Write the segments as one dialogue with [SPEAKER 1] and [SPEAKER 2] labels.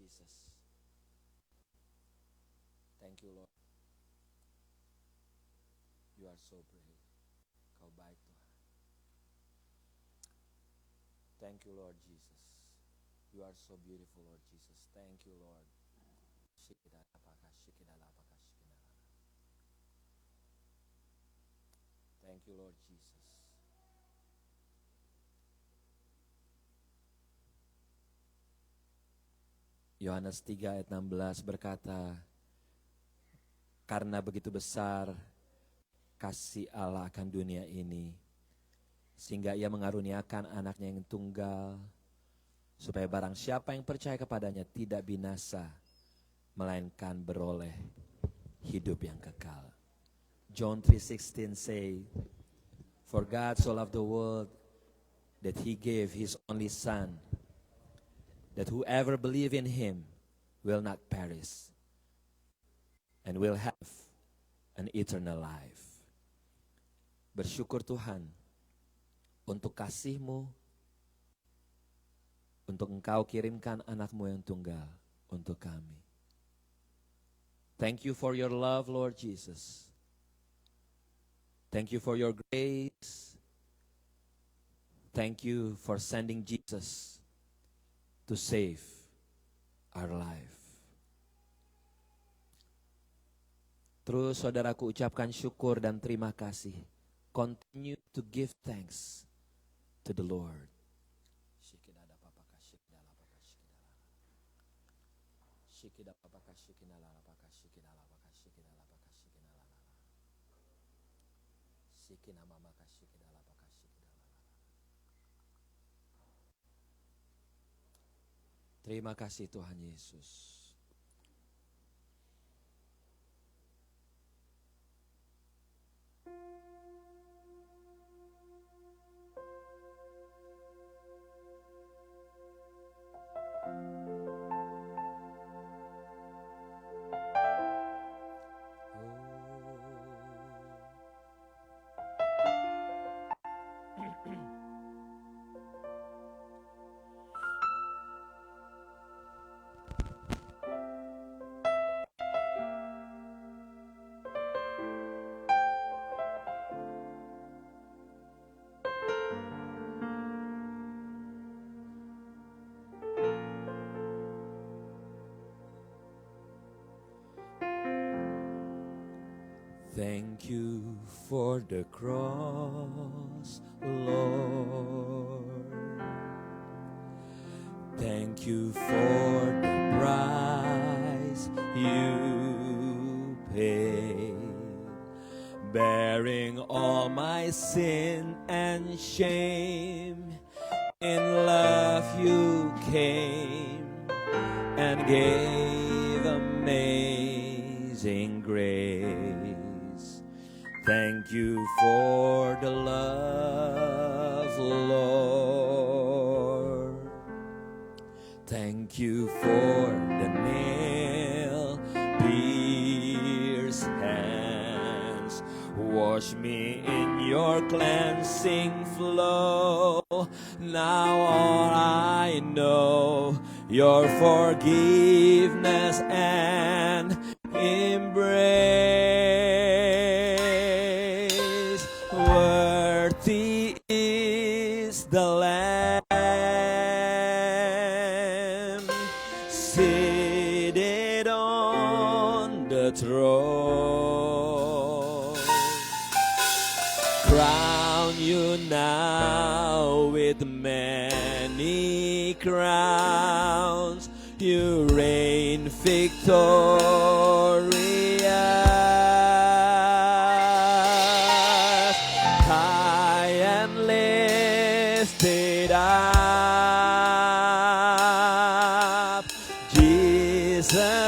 [SPEAKER 1] Jesus. Thank you, Lord. You are so brave. Kau baik, Tuhan. Thank you, Lord Jesus. You are so beautiful, Lord Jesus. Thank you, Lord. Thank you, Lord Jesus. Yohanes 3 ayat 16 berkata, karena begitu besar kasih Allah akan dunia ini, sehingga ia mengaruniakan anaknya yang tunggal, supaya barang siapa yang percaya kepadanya tidak binasa, melainkan beroleh hidup yang kekal. John 3:16 say, for God so loved the world that he gave his only son, that whoever believe in him will not perish and will have an eternal life. Bersyukur Tuhan untuk kasih-Mu, untuk Engkau kirimkan anak-Mu yang tunggal untuk kami. Thank you for your love, Lord Jesus. Thank you for your grace. Thank you for sending Jesus to save our life. Terus saudaraku ucapkan syukur dan terima kasih. Continue to give thanks to the Lord. Terima kasih Tuhan Yesus. Thank you for the cross, Lord. Thank you for the price you paid, bearing all my sin and shame. In love you came and gave amazing grace. Thank you for the love, Lord. Thank you for the nail-pierced hands. Wash me in your cleansing flow. Now all I know, your forgiveness and embrace. Worthy is the Lamb seated on the throne. Crown you now with many crowns. You reign victorious.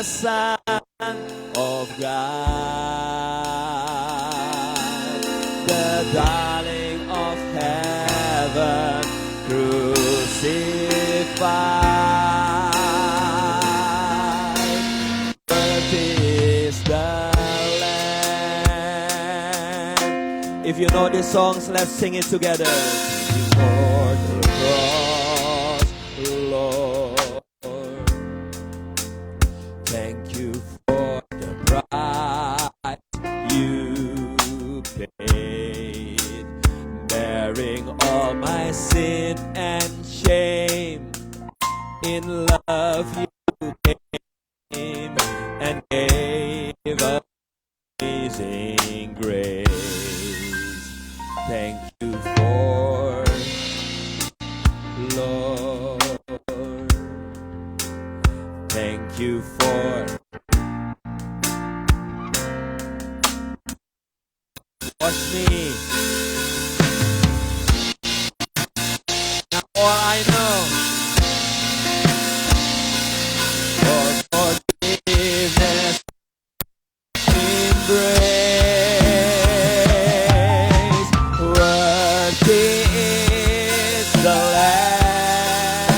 [SPEAKER 1] Son of God, the darling of heaven, crucified. Worthy is the Lamb. If you know these songs, let's sing it together. For the cross, Lord. In love you came and gave us amazing grace. Thank you for Lord. Thank you for wash me. Now all I know for forgiveness, embrace. Worthy is the Lamb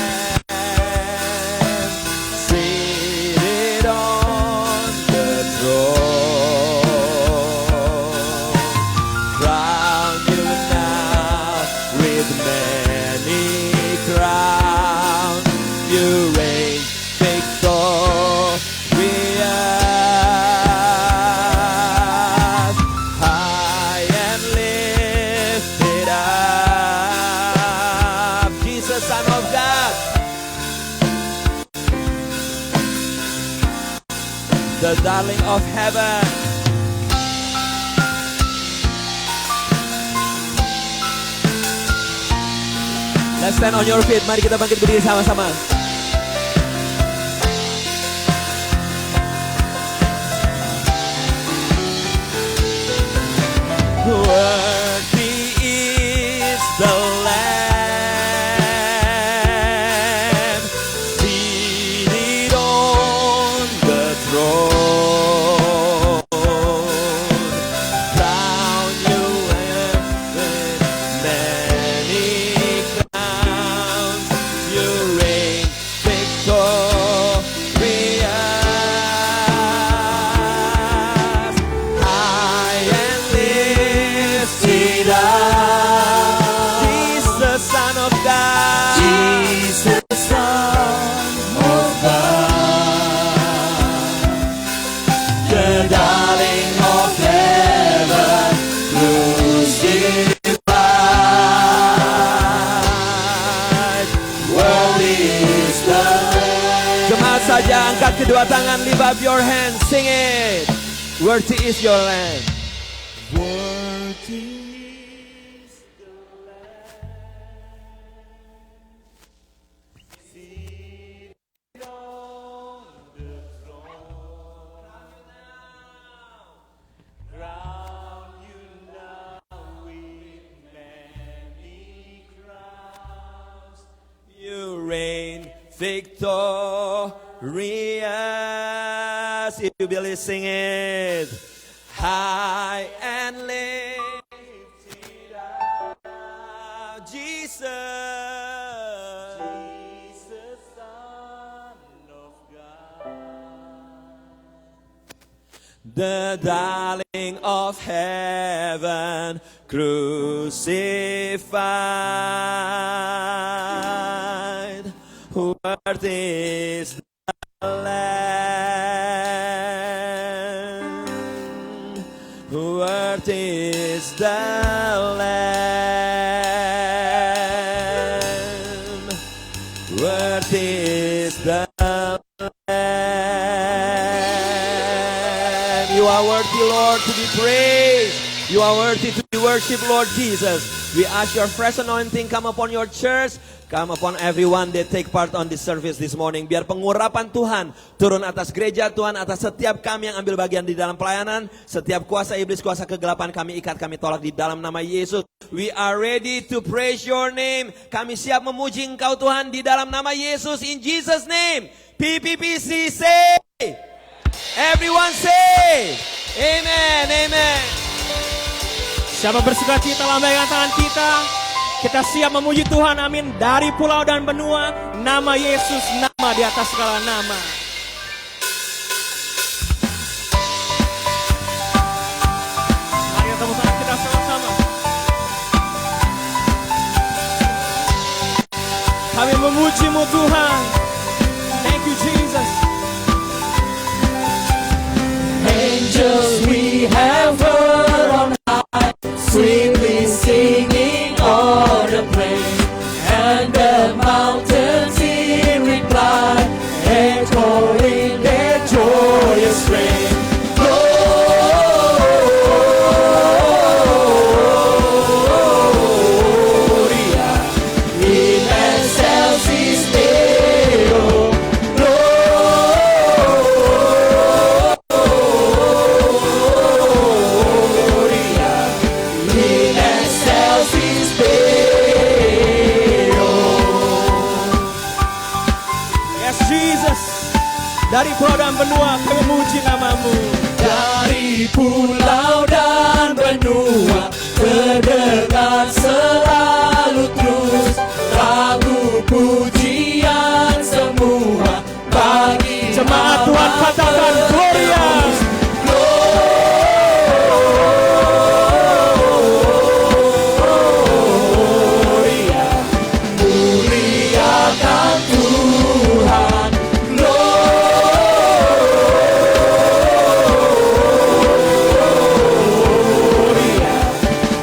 [SPEAKER 1] seated on the throne. Crown you now with many crowns. You reign victorious, high and lifted up. Jesus, Son of God, the darling of heaven. Let's stand on your feet. Mari kita bangkit berdiri sama-sama. Worthy is the Lamb seated on the throne. Crown you with many crowns. You reign victorious, high and lifted up. Jesus, Son of God.
[SPEAKER 2] Jesus, Son of God, the darling of heaven, crucified. Worthy is the Lamb.
[SPEAKER 1] Jemaat saja angkat kedua tangan, lift up your hands, sing it. Worthy is your Lamb.
[SPEAKER 2] Worthy is the Lamb seated on the throne. Crown you now with many crowns.
[SPEAKER 1] You reign victorious. If you believe, sing it. High and lifted up, Jesus.
[SPEAKER 2] Jesus, Son of God,
[SPEAKER 1] The darling of heaven, crucified. Worthy is the Lamb. Worthy is the Lamb. Worthy is the Lamb. You are worthy, Lord, to be praised. You are worthy to be worshipped, Lord Jesus. We ask your fresh anointing come upon your church, come upon everyone that take part on this service this morning. Biar pengurapan Tuhan turun atas gereja Tuhan, atas setiap kami yang ambil bagian di dalam pelayanan. Setiap kuasa iblis, kuasa kegelapan kami ikat, kami tolak di dalam nama Yesus. We are ready to praise your name. Kami siap memuji Engkau Tuhan di dalam nama Yesus. In Jesus name. PPPC say. Everyone say. Amen. Amen.
[SPEAKER 3] Siapa bersuka cita, lambaikan tangan kita. Kita siap memuji Tuhan, amin. Dari pulau dan benua, nama Yesus, nama di atas segala nama. Mari tepuk tangan kita sama-sama. Kami memuji-Mu Tuhan. Thank you Jesus.
[SPEAKER 2] angels we have heard on high, sweetly singing all the praise, and the mountains in reply
[SPEAKER 3] Yes Jesus. Dari pulau dan benua kami memuji namamu.
[SPEAKER 2] Dari pulau dan benua terdengar selalu terus lagu pujian semua bagi
[SPEAKER 3] Jemaat Tuhan katakan Gloria.
[SPEAKER 2] Gloria, muliakan Tuhan. Gloria,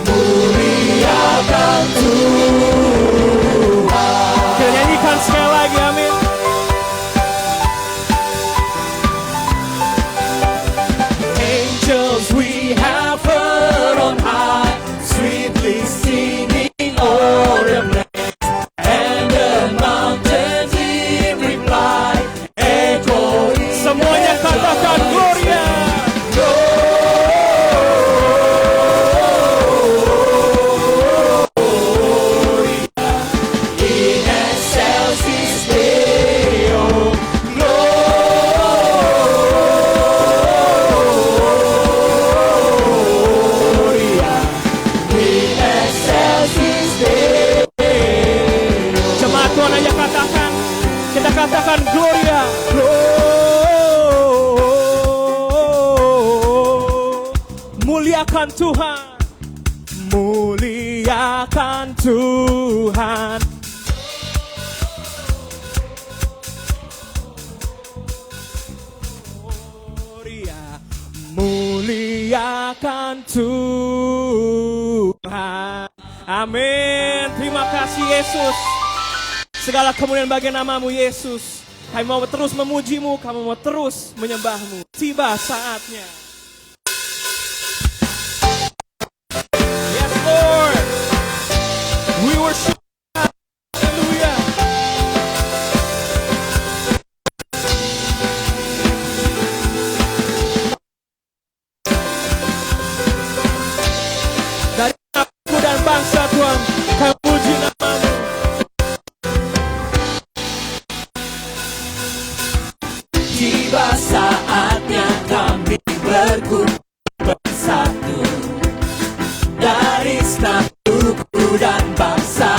[SPEAKER 2] muliakan Tuhan.
[SPEAKER 3] Kita nyanyikan sekali lagi, amin.
[SPEAKER 2] Angels we have heard on high, sweetly singing o'er the plains, and the mountains in reply, echoing.
[SPEAKER 3] Semuanya katakan Gloria.
[SPEAKER 2] In excelsis Deo, Gloria, in excelsis Deo.
[SPEAKER 3] Jemaat Tuhan aja katakan. Kita katakan Gloria. Muliakan Tuhan. Muliakan Tuhan. Gloria. Muliakan Tuhan. Amin. Terima kasih Yesus. Segala kemuliaan bagi namamu Yesus. Kami mau terus memujimu, kami mau terus menyembahmu. Tiba saatnya. Yes Lord. We worship. Hallelujah. Dari aku dan bangsa Tuhan, kami puji namamu.
[SPEAKER 2] Tiba saatnya kami berkumpul bersatu dari setiap suku dan bangsa,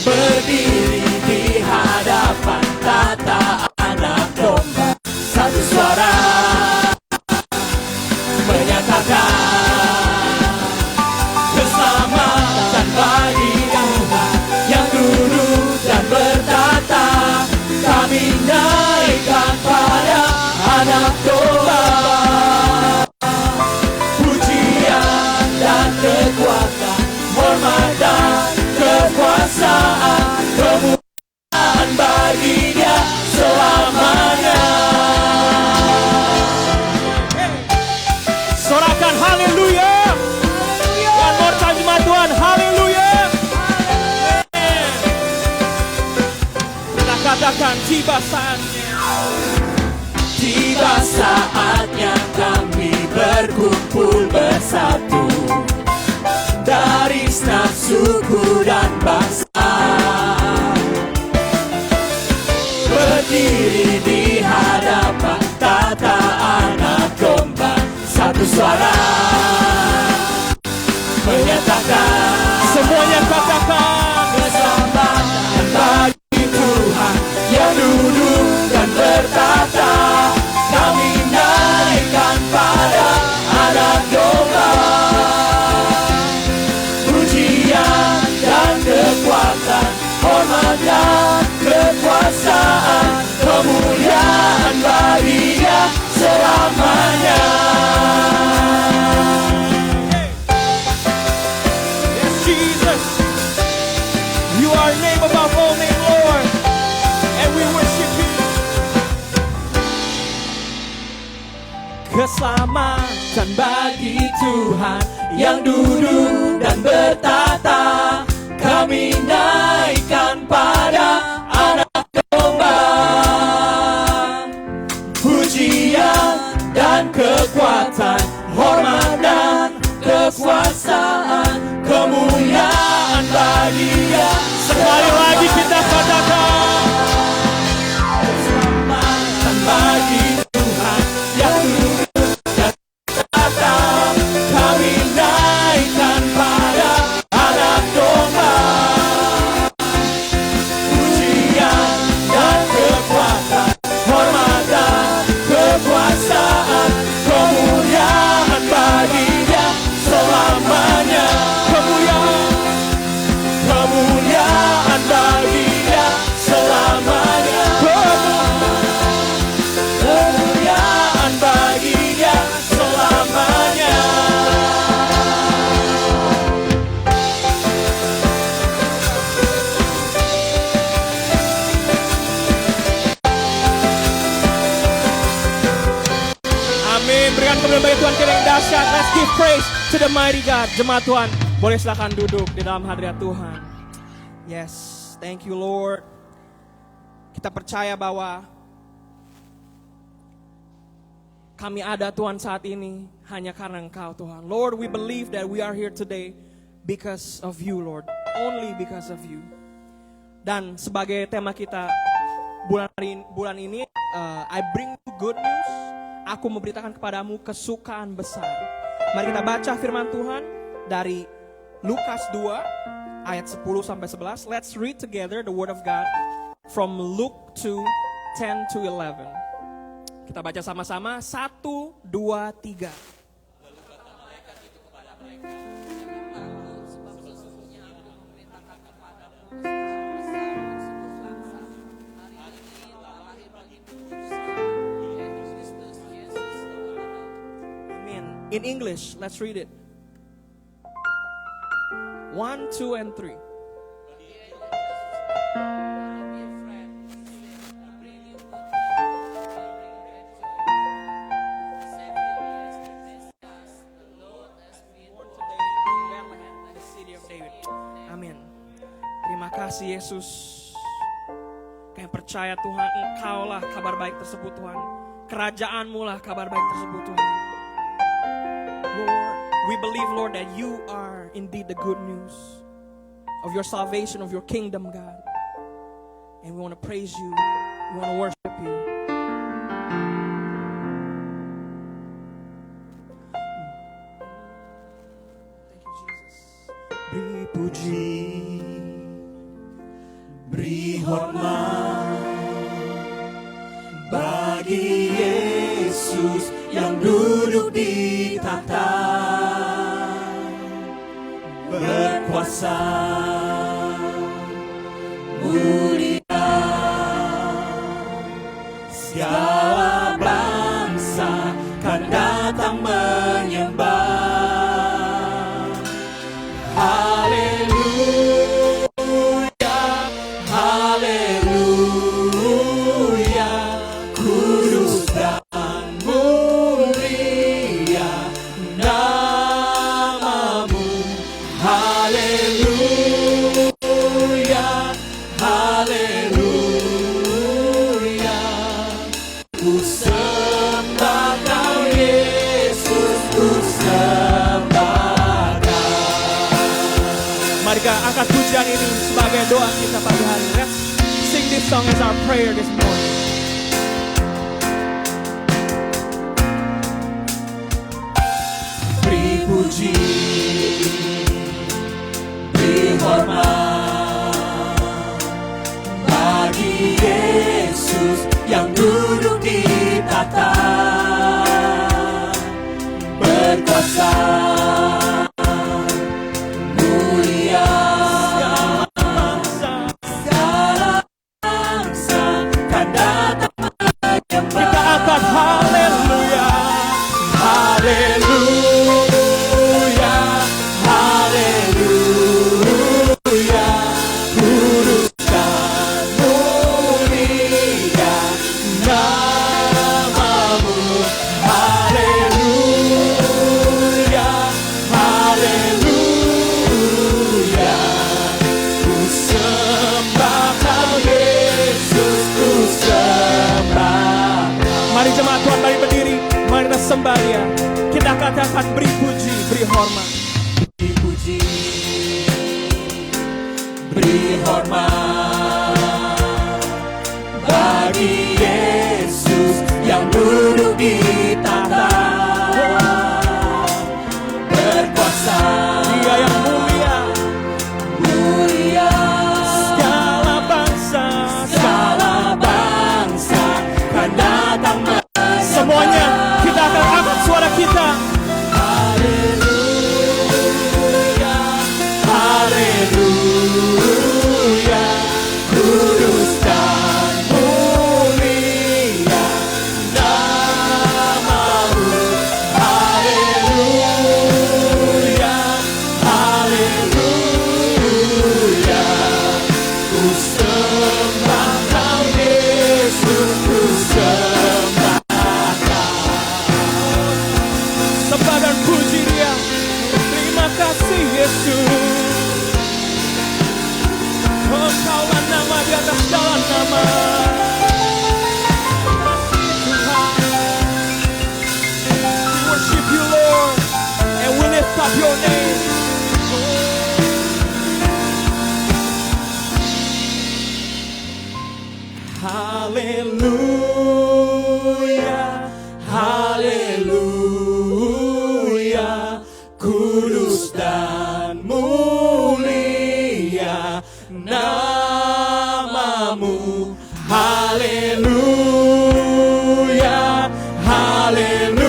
[SPEAKER 2] berdiri di hadapan tata anak domba, satu suara menyatakan keselamatan bagi Tuhan yang duduk dan bertata. Kami naikkan pada anak domba, pujian dan kekuatan, hormat dan kekuasaan, kemuliaan bagi Dia selamanya.
[SPEAKER 3] Sorakan haleluya. One more time jemaat Tuhan, haleluya. Amen. Kita katakan tiba saatnya.
[SPEAKER 2] Tiba saatnya kami berkumpul bersatu dari setiap suku dan bangsa, berdiri di hadapan tata anak domba, satu suara menyatakan
[SPEAKER 3] Semuanya katakan
[SPEAKER 2] keselamatan bagi Tuhan yang duduk dan bertata. Kami naikkan pada anak domba, pujian dan kekuatan, hormat dan kekuasaan, kemuliaan bagi Dia selamanya.
[SPEAKER 3] Yes Jesus. You are name above all name Lord. And we worship you.
[SPEAKER 2] Keselamatan bagi Tuhan yang duduk dan bertata. Kami naikkan pada anak domba, pujian dan kekuatan, hormat dan kekuasaan, kemuliaan bagi Dia.
[SPEAKER 3] Sekali lagi kita katakan dahsyat. Let's give praise to the mighty God. Jemaat Tuhan, boleh silakan duduk di dalam hadirat Tuhan. Yes, thank you Lord. Kita percaya bahwa kami ada Tuhan saat ini hanya karena Engkau Tuhan. Lord, we believe that we are here today because of you Lord. Only because of you. Dan sebagai tema kita bulan ini, I bring you good news. Aku memberitakan kepadamu kesukaan besar. Mari kita baca firman Tuhan dari Lukas 2 ayat 10 sampai 11. Let's read together the word of God from Luke 2:10-11. Kita baca sama-sama. 1, 2, 3. In English, let's read it. 1, 2, and 3. Amin. Terima kasih Yesus. Kami percaya Tuhan, Engkau-lah kabar baik tersebut Tuhan. Kerajaan-Mu lah kabar baik tersebut Tuhan. Lord, we believe, Lord, that you are indeed the good news of your salvation, of your kingdom, God. And we want to praise you. We want to worship you. Thank you, Jesus.
[SPEAKER 2] Beri puji, beri hormat bagi Yesus yang duduk di tahta, berkuasa, mulia, segala bangsa kan datang menyembah. Haleluya, haleluya, kudus dan mulia namamu. Haleluya, haleluya, ku sembah Kau Yesus, ku sembah Kau.
[SPEAKER 3] Mari kita angkat pujian ini sebagai doa kita pagi hari. Let's sing this song as our prayer this morning.
[SPEAKER 2] Beri puji, beri hormat bagi Yesus yang duduk di tahta, berkuasa, mulia, segala bangsa kan datang menyembah.
[SPEAKER 3] Kita angkat haleluya.
[SPEAKER 2] Haleluya, haleluya, kudus dan mulia namamu. Haleluya, haleluya, ku sembah Kau Yesus, ku sembah.
[SPEAKER 3] Mari jemaat Tuhan, mari berdiri. Mari kita sembah Dia. Kita katakan beri puji, beri hormat.
[SPEAKER 2] Beri puji, beri hormat bagi Yesus yang duduk di tahta, berkuasa,
[SPEAKER 3] Dia yang mulia,
[SPEAKER 2] mulia,
[SPEAKER 3] segala bangsa,
[SPEAKER 2] segala bangsa kan datang
[SPEAKER 3] semuanya kita akan angkat suara kita.
[SPEAKER 2] Haleluya, haleluya, kudus dan mulia Haleluya, haleluya, kudus dan mulia namamu. Haleluya, haleluya,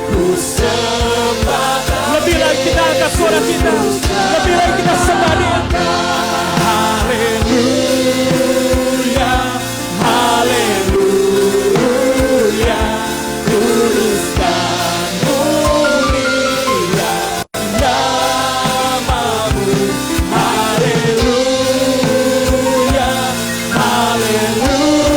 [SPEAKER 2] ku sembah.
[SPEAKER 3] Lebih lagi kita angkat suara kita, lebih lagi kita sembah Dia.
[SPEAKER 2] Haleluya, haleluya, kudus dan mulia namamu. Haleluya, haleluya,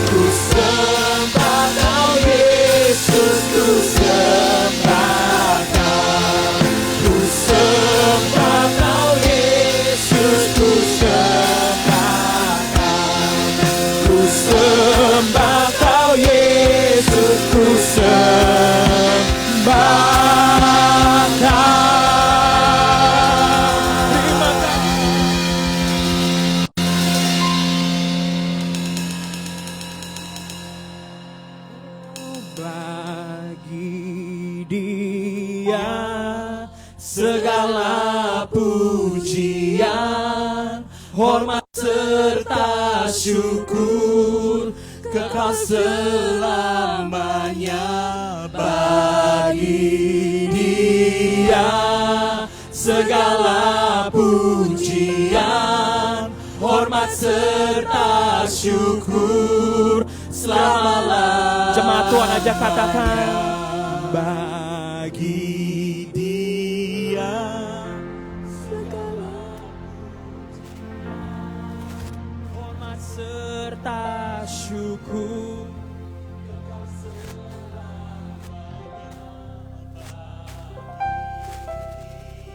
[SPEAKER 2] ku sembah Kau Yesus, ku sembah Kau, ku sembah Kau Yesus, ku sembah Kau, ku sembah Kau Yesus, ku sembah Kau. Terima kasih. Bagi Dia segala pujian, hormat serta syukur kekal selamanya. Bagi Dia segala pujian, hormat serta syukur selama-lamanya.
[SPEAKER 3] Jemaat Tuhan aja katakan,
[SPEAKER 2] bagi Dia segala
[SPEAKER 3] hormat serta syukur.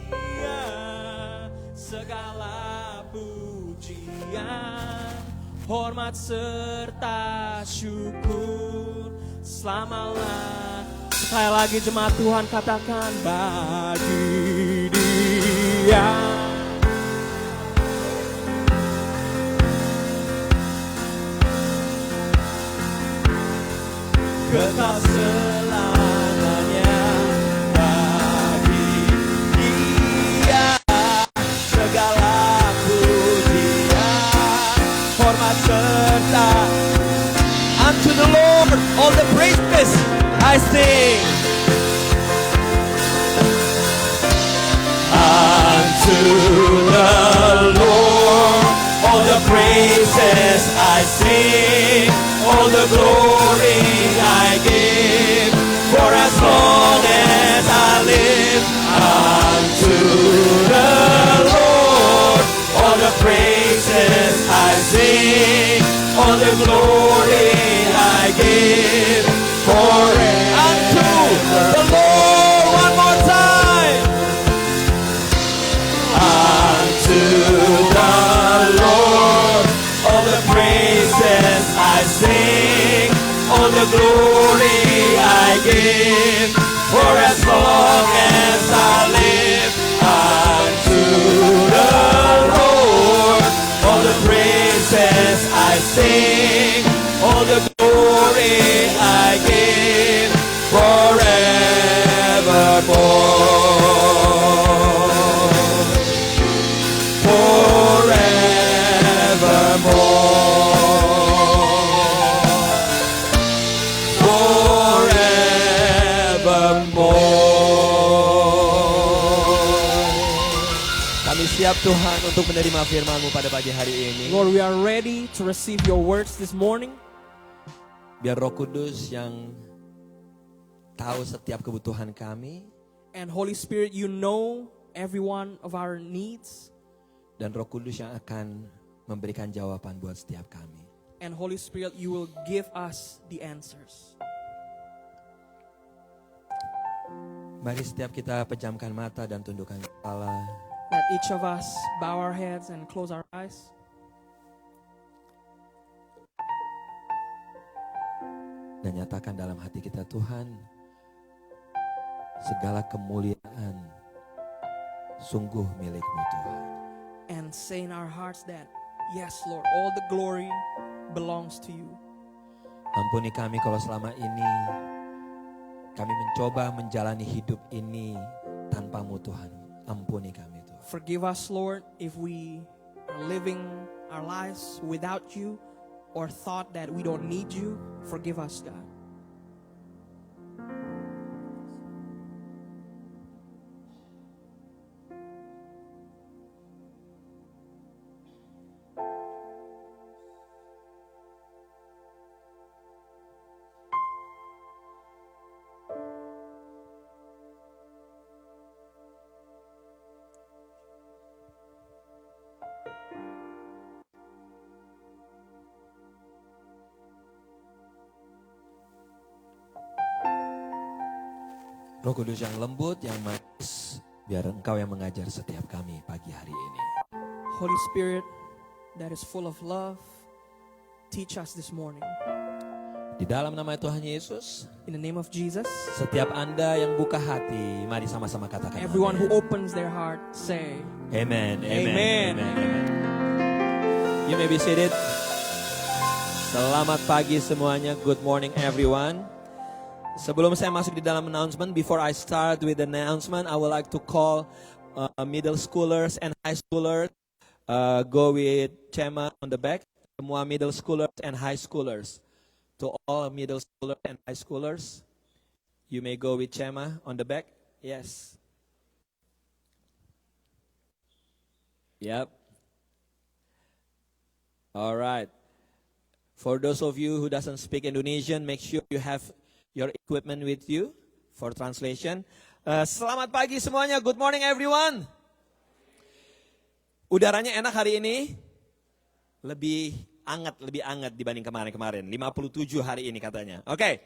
[SPEAKER 3] Dia segala pujian, hormat serta syukur selama-lamanya. Sekali lagi jemaat Tuhan katakan, bagi Dia
[SPEAKER 2] kekal selamanya. Bagi Dia segala pujian, hormat serta. Unto the Lord all the praises I sing. Unto the Lord all the praises I sing, all the glory I give, for as long as I live. Unto the Lord all the praises I sing, all the glory I give, forever. Unto the Lord, one more time. Unto the Lord all the praises I sing, all the glory I give, for as long as I live. Unto the Lord all the praises I sing, all the glory I give, forevermore. Kami siap Tuhan untuk menerima firman-Mu pada pagi hari ini.
[SPEAKER 3] Lord, we are ready to receive your words this morning.
[SPEAKER 1] Biar Roh Kudus yang tahu setiap kebutuhan kami,
[SPEAKER 3] And Holy Spirit, you know every one of our needs.
[SPEAKER 1] dan Roh Kudus yang akan memberikan jawaban buat setiap kami.
[SPEAKER 3] And Holy Spirit, you will give us the answers.
[SPEAKER 1] Mari setiap kita pejamkan mata dan tundukkan kepala.
[SPEAKER 3] Let each of us bow our heads and close our eyes.
[SPEAKER 1] Dan nyatakan dalam hati kita, Tuhan, segala kemuliaan sungguh milik-Mu Tuhan.
[SPEAKER 3] and say in our hearts that, yes, Lord, all the glory belongs to you.
[SPEAKER 1] Ampuni kami kalau selama ini kami mencoba menjalani hidup ini tanpa-Mu Tuhan. Ampuni kami Tuhan.
[SPEAKER 3] Forgive us, Lord, if we are living our lives without you or thought that we don't need you. Forgive us, God.
[SPEAKER 1] Roh Kudus yang lembut, yang manis, biar Engkau yang mengajar setiap kami pagi hari ini.
[SPEAKER 3] Holy Spirit that is full of love, teach us this morning.
[SPEAKER 1] Di dalam nama Tuhan Yesus,
[SPEAKER 3] In the name of Jesus,
[SPEAKER 1] setiap Anda yang buka hati, mari sama-sama katakan
[SPEAKER 3] everyone who
[SPEAKER 1] amin.
[SPEAKER 3] opens their heart, say,
[SPEAKER 1] Amen.
[SPEAKER 3] Amen.
[SPEAKER 1] You may be seated. Selamat pagi semuanya. Good morning everyone. Sebelum saya masuk di dalam announcement, before I start with the announcement, I would like to call middle schoolers and high schoolers. Go with Chema on the back. Semua middle schoolers and high schoolers. To all middle schoolers and high schoolers, you may go with Chema on the back. Yes. Yep. All right. For those of you who doesn't speak Indonesian, make sure you have your equipment with you for translation. Selamat pagi semuanya. Good morning everyone. Udaranya enak hari ini. Lebih hangat dibanding kemarin-kemarin. 57 hari ini katanya. Oke.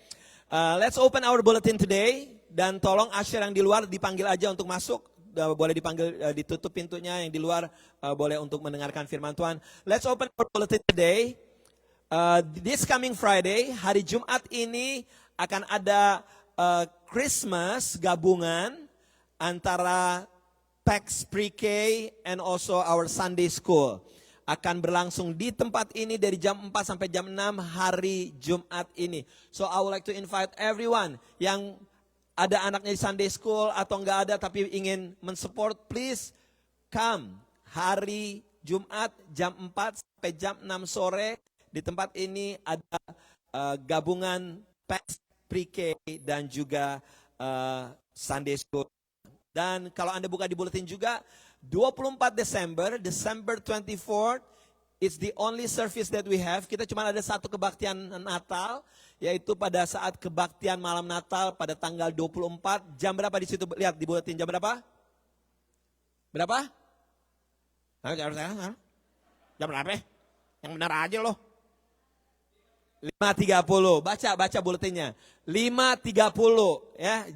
[SPEAKER 1] Let's open our bulletin today. Dan tolong usher yang di luar dipanggil aja untuk masuk. Boleh dipanggil, ditutup pintunya. Yang di luar boleh untuk mendengarkan firman Tuhan. Let's open our bulletin today. This coming Friday, hari Jumat ini akan ada Christmas gabungan antara PAX Pre-K and also our Sunday School. Akan berlangsung di tempat ini dari jam 4 sampai jam 6 hari Jumat ini. So I would like to invite everyone yang ada anaknya di Sunday School atau enggak ada tapi ingin mensupport, please come hari Jumat jam 4 sampai jam 6 sore. Di tempat ini ada gabungan PAX Pre-K dan juga Sunday School. Dan kalau Anda buka di bulletin juga, 24 December 24th, it's the only service that we have. Kita cuma ada satu kebaktian Natal, yaitu pada saat kebaktian malam Natal pada tanggal 24. Jam berapa di situ? Lihat di bulletin, jam berapa? Berapa? Jam berapa? Yang benar aja loh. 5.30, baca bulletinnya. 5.30 ya,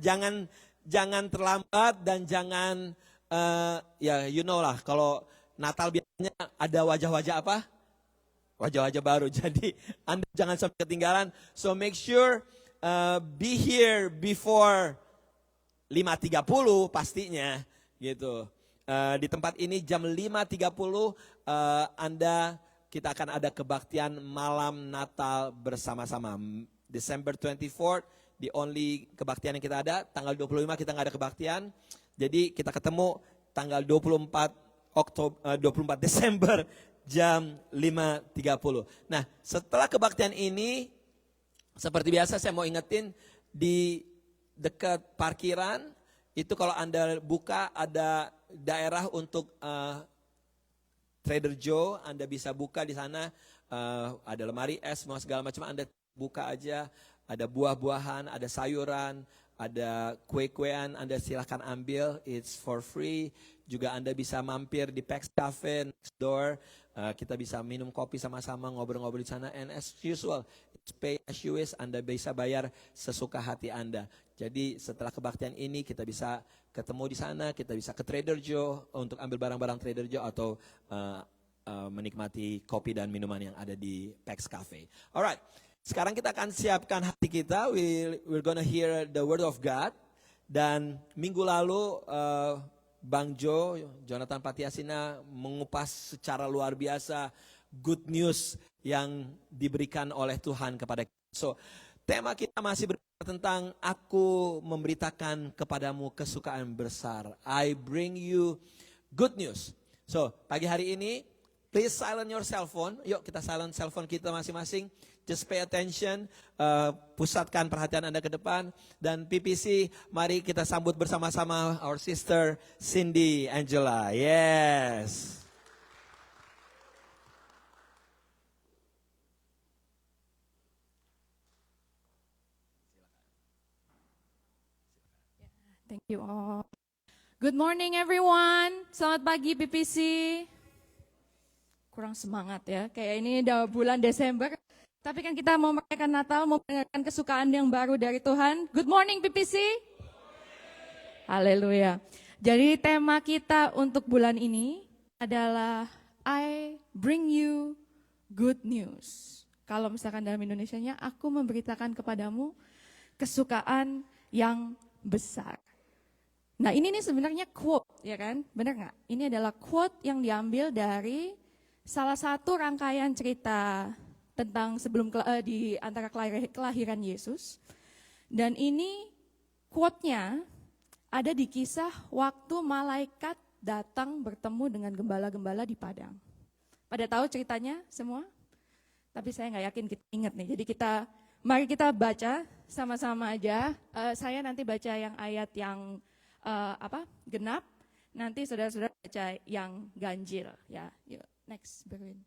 [SPEAKER 1] jangan terlambat dan jangan ya you know lah, kalau Natal biasanya ada wajah-wajah apa? Wajah-wajah baru. Jadi Anda jangan sampai ketinggalan. So make sure be here before 5.30 pastinya gitu. Di tempat ini jam 5.30 kita akan ada kebaktian malam Natal bersama-sama. December 24th, the only kebaktian yang kita ada. Tanggal 25 kita nggak ada kebaktian. Jadi kita ketemu tanggal 24 Desember jam 5.30. Nah, setelah kebaktian ini, seperti biasa saya mau ingetin, di dekat parkiran, itu kalau Anda buka ada daerah untuk Trader Joe, Anda bisa buka di sana, ada lemari es, semua segala macam, Anda buka aja, ada buah-buahan, ada sayuran, ada kue-kuean, Anda silahkan ambil, it's for free. Juga Anda bisa mampir di PAX Cafe next door, kita bisa minum kopi sama-sama, ngobrol-ngobrol di sana, and as usual, it's pay as you wish, Anda bisa bayar sesuka hati Anda. Jadi setelah kebaktian ini kita bisa ketemu di sana, kita bisa ke Trader Joe untuk ambil barang-barang Trader Joe atau menikmati kopi dan minuman yang ada di PAX Cafe. Alright, sekarang kita akan siapkan hati kita. We're gonna hear the word of God. Dan minggu lalu Bang Jonathan Patiasina mengupas secara luar biasa good news yang diberikan oleh Tuhan kepada kita. So, tema kita masih berbicara tentang aku memberitakan kepadamu kesukaan besar. I bring you good news. So, pagi hari ini, please silent your cell phone. Yuk kita silent cell phone kita masing-masing. Just pay attention, pusatkan perhatian Anda ke depan. Dan PPC, mari kita sambut bersama-sama our sister Cindy Angela. Yes.
[SPEAKER 4] Thank you all. Good morning everyone. Selamat pagi PPC. Kurang semangat ya. Kayak ini udah bulan Desember. Tapi kan kita mau merayakan Natal, mau mendengarkan kesukaan yang baru dari Tuhan. Good morning PPC. Haleluya. Jadi tema kita untuk bulan ini adalah I bring you good news. Kalau misalkan dalam Indonesianya, aku memberitakan kepadamu kesukaan yang besar. Nah ini nih sebenarnya quote, ya kan? Benar nggak? Ini adalah quote yang diambil dari salah satu rangkaian cerita tentang sebelum di antara kelahiran Yesus. Dan ini quote-nya ada di kisah waktu malaikat datang bertemu dengan gembala-gembala di padang. Pada tahu ceritanya semua? Tapi saya nggak yakin kita ingat nih. Jadi mari kita baca sama-sama aja. Saya nanti baca yang ayat yang genap. Nanti saudara-saudara baca yang ganjil. Ya, yuk next Berwin.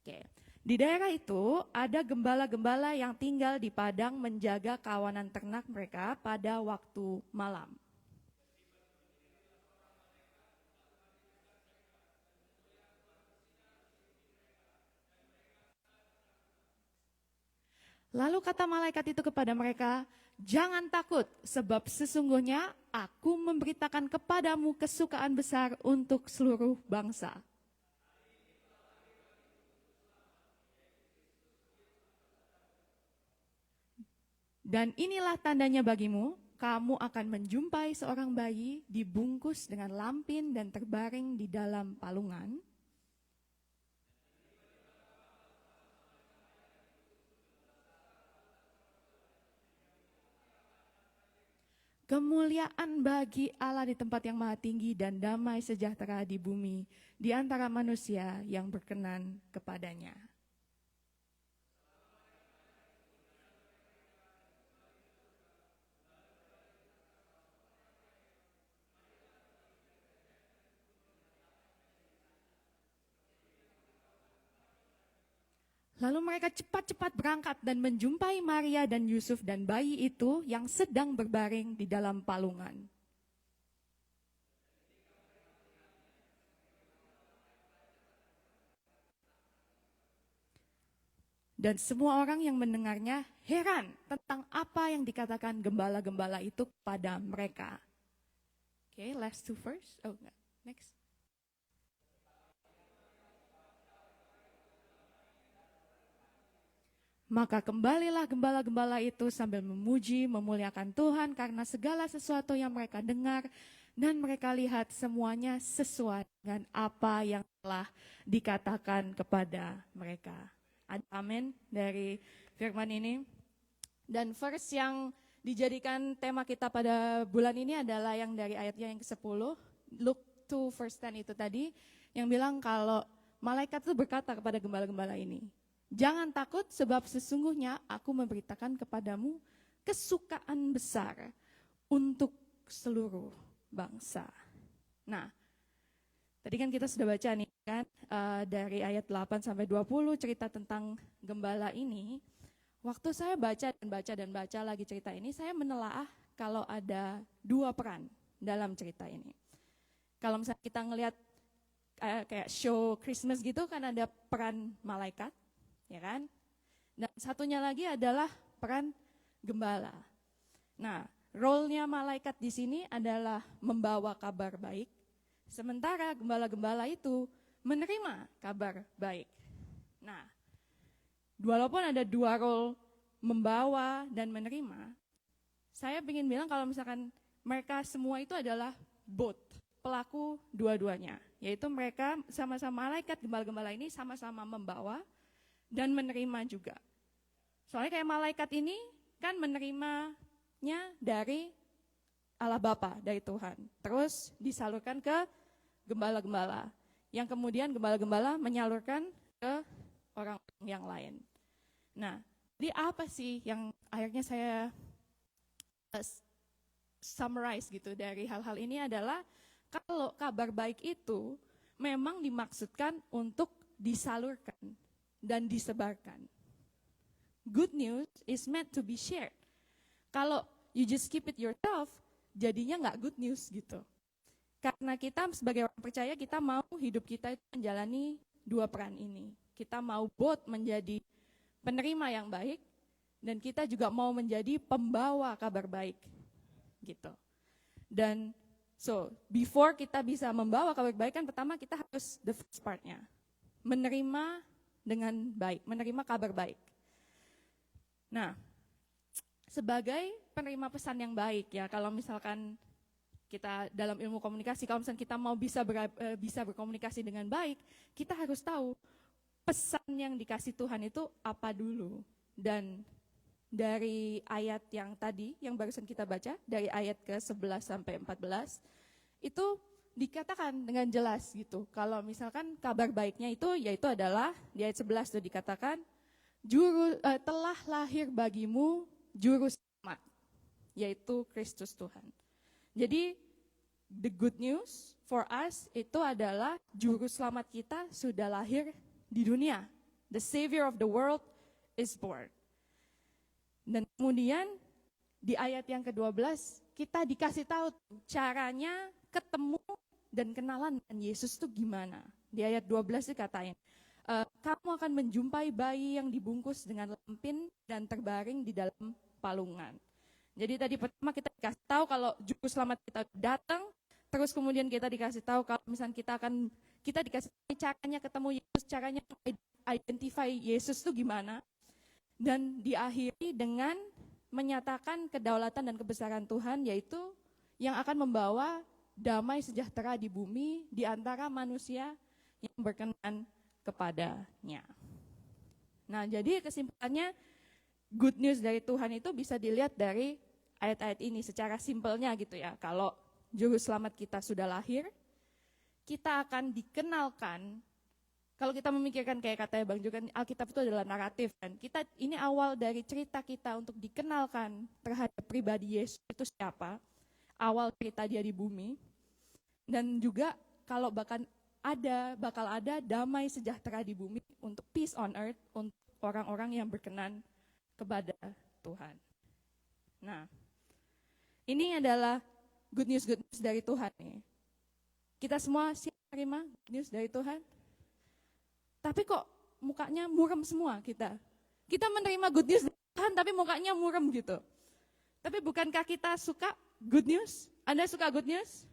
[SPEAKER 4] Oke. Di daerah itu ada gembala-gembala yang tinggal di padang menjaga kawanan ternak mereka pada waktu malam. Lalu kata malaikat itu kepada mereka, jangan takut sebab sesungguhnya aku memberitakan kepadamu kesukaan besar untuk seluruh bangsa. Dan inilah tandanya bagimu, kamu akan menjumpai seorang bayi dibungkus dengan lampin dan terbaring di dalam palungan. Kemuliaan bagi Allah di tempat yang maha tinggi dan damai sejahtera di bumi di antara manusia yang berkenan kepadanya. Lalu mereka cepat-cepat berangkat dan menjumpai Maria dan Yusuf dan bayi itu yang sedang berbaring di dalam palungan. Dan semua orang yang mendengarnya heran tentang apa yang dikatakan gembala-gembala itu kepada mereka. Okay, last two verse. Oh, next. Maka kembalilah gembala-gembala itu sambil memuji, memuliakan Tuhan karena segala sesuatu yang mereka dengar dan mereka lihat semuanya sesuai dengan apa yang telah dikatakan kepada mereka. Ada amin dari firman ini. Dan verse yang dijadikan tema kita pada bulan ini adalah yang dari ayatnya yang ke-10, Luke 2 verse 10 itu tadi, yang bilang kalau malaikat itu berkata kepada gembala-gembala ini, jangan takut sebab sesungguhnya aku memberitakan kepadamu kesukaan besar untuk seluruh bangsa. Nah, tadi kan kita sudah baca nih kan dari ayat 8 sampai 20 cerita tentang gembala ini. Waktu saya baca lagi cerita ini, saya menelaah kalau ada dua peran dalam cerita ini. Kalau misalnya kita ngelihat kayak show Christmas gitu kan ada peran malaikat, ya kan? Dan satunya lagi adalah peran gembala. Nah, role-nya malaikat di sini adalah membawa kabar baik, sementara gembala-gembala itu menerima kabar baik. Nah, walaupun ada dua role membawa dan menerima, saya ingin bilang kalau misalkan mereka semua itu adalah both, pelaku dua-duanya. Yaitu mereka sama-sama malaikat gembala-gembala ini sama-sama membawa dan menerima juga. Soalnya kayak malaikat ini kan menerimanya dari Allah Bapa, dari Tuhan. Terus disalurkan ke gembala-gembala. Yang kemudian gembala-gembala menyalurkan ke orang yang lain. Nah, jadi apa sih yang akhirnya saya summarize gitu dari hal-hal ini adalah kalau kabar baik itu memang dimaksudkan untuk disalurkan dan disebarkan. Good news is meant to be shared. Kalau you just keep it yourself, jadinya nggak good news gitu. Karena kita sebagai orang percaya, kita mau hidup kita itu menjalani dua peran ini. Kita mau both menjadi penerima yang baik, dan kita juga mau menjadi pembawa kabar baik gitu. Dan so before kita bisa membawa kabar baik kan pertama kita harus the first partnya, menerima dengan baik, menerima kabar baik. Nah, sebagai penerima pesan yang baik ya, kalau misalkan kita dalam ilmu komunikasi, kalau misalkan kita mau bisa berkomunikasi dengan baik, kita harus tahu pesan yang dikasih Tuhan itu apa dulu. Dan dari ayat yang tadi, yang barusan kita baca, dari ayat ke-11 sampai 14, itu dikatakan dengan jelas gitu. Kalau misalkan kabar baiknya itu, yaitu adalah, di ayat 11 itu dikatakan, telah lahir bagimu juru selamat, yaitu Kristus Tuhan. Jadi, the good news for us itu adalah juru selamat kita sudah lahir di dunia. The Savior of the world is born. Dan kemudian di ayat yang ke-12 kita dikasih tahu caranya ketemu dan kenalan dengan Yesus itu gimana. Di ayat 12 dikatain, kamu akan menjumpai bayi yang dibungkus dengan lampin dan terbaring di dalam palungan. Jadi tadi pertama kita dikasih tahu kalau juru selamat kita datang, terus kemudian kita dikasih tahu kalau misalnya kita dikasih tahu caranya ketemu Yesus, caranya identify Yesus itu gimana. Dan diakhiri dengan menyatakan kedaulatan dan kebesaran Tuhan, yaitu yang akan membawa damai sejahtera di bumi di antara manusia yang berkenan kepadanya. Nah, jadi kesimpulannya good news dari Tuhan itu bisa dilihat dari ayat-ayat ini secara simpelnya gitu ya. Kalau juru selamat kita sudah lahir, kita akan dikenalkan. Kalau kita memikirkan kayak katanya Bang Jo kan, Alkitab itu adalah naratif kan. Ini awal dari cerita kita untuk dikenalkan terhadap pribadi Yesus itu siapa. Awal cerita dia di bumi. Dan juga kalau bakal ada damai sejahtera di bumi untuk peace on earth untuk orang-orang yang berkenan kepada Tuhan. Nah, ini adalah good news dari Tuhan nih. Kita semua siap menerima good news dari Tuhan? Tapi kok mukanya muram semua kita. Kita menerima good news dari Tuhan tapi mukanya muram gitu. Tapi bukankah kita suka good news? Anda suka good news?